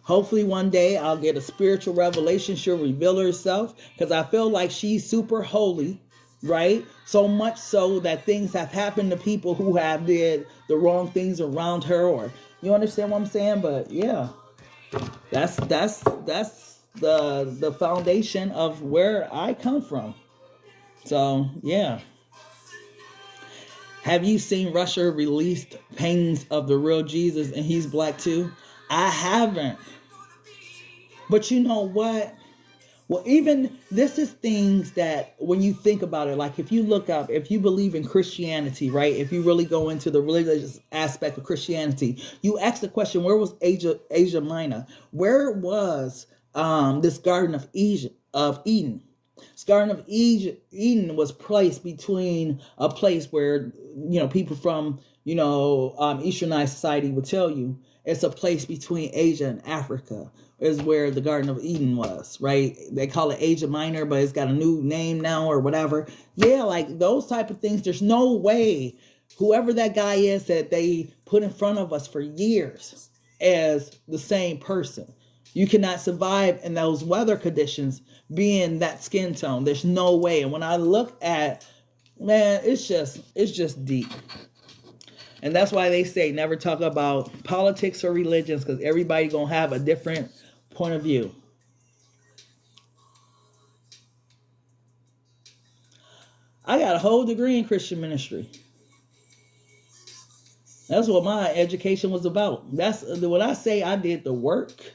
hopefully one day I'll get a spiritual revelation. She'll reveal herself, because I feel like she's super holy, right? So much so that things have happened to people who have did the wrong things around her, or, you understand what I'm saying? But yeah, that's the foundation of where I come from. So yeah. Have you seen Russia released paintings of the real Jesus and he's black too? I haven't. But you know what? Well, even this is things that when you think about it, like if you look up, if you believe in Christianity, right? If you really go into the religious aspect of Christianity, you ask the question, where was Asia Minor? Where was this Garden of Eden? This Garden of Eden was placed between a place where, people from, Easternized society would tell you it's a place between Asia and Africa is where the Garden of Eden was, right? They call it Asia Minor, but it's got a new name now or whatever. Yeah, like those type of things. There's no way whoever that guy is that they put in front of us for years as the same person. You cannot survive in those weather conditions being that skin tone. There's no way. And when I look at, man, it's just deep. And that's why they say never talk about politics or religions, because everybody gonna have a different point of view. I got a whole degree in Christian ministry. That's what my education was about. That's when I say I did the work.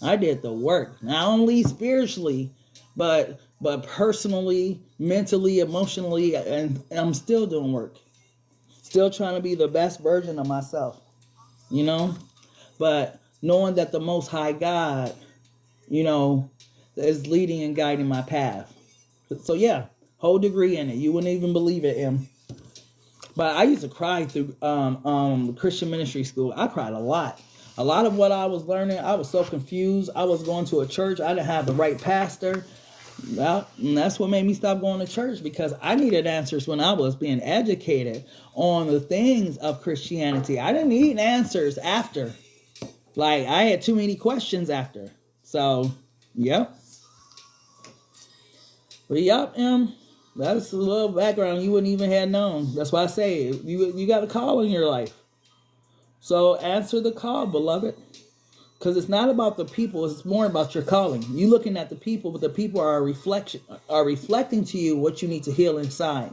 I did the work, not only spiritually, but personally, mentally, emotionally, and I'm still doing work. Still trying to be the best version of myself, but knowing that the Most High God, is leading and guiding my path. So yeah, whole degree in it. You wouldn't even believe it, Em. But I used to cry through Christian ministry school. I cried a lot. A lot of what I was learning, I was so confused. I was going to a church. I didn't have the right pastor. Well, and that's what made me stop going to church, because I needed answers when I was being educated on the things of Christianity. I didn't need answers after. Like, I had too many questions after. So, yep. But yep, that's a little background you wouldn't even have known. That's why I say you got a call in your life. So answer the call, beloved. Because it's not about the people, it's more about your calling. You looking at the people, but the people are reflecting to you what you need to heal inside.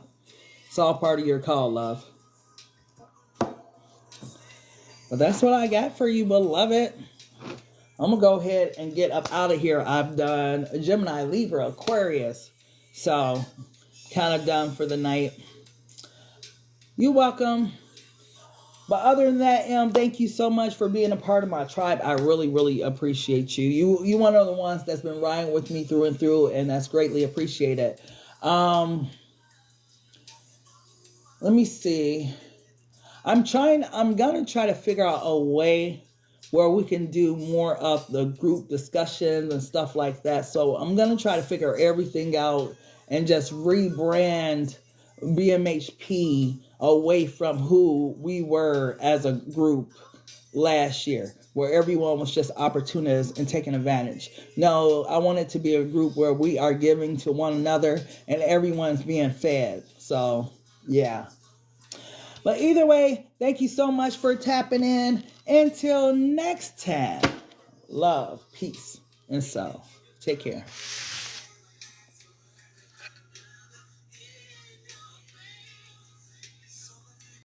It's all part of your call, love. But that's what I got for you, beloved. I'm going to go ahead and get up out of here. I've done Gemini, Libra, Aquarius. So, kind of done for the night. You're welcome. But other than that, thank you so much for being a part of my tribe. I really, really appreciate you. You one of the ones that's been riding with me through and through, and that's greatly appreciated. Let me see. I'm gonna try to figure out a way where we can do more of the group discussions and stuff like that. So I'm gonna try to figure everything out and just rebrand BMHP away from who we were as a group last year, where everyone was just opportunists and taking advantage. No, I want it to be a group where we are giving to one another and everyone's being fed. So, yeah. But either way, thank you so much for tapping in. Until next time, love, peace, and so. Take care.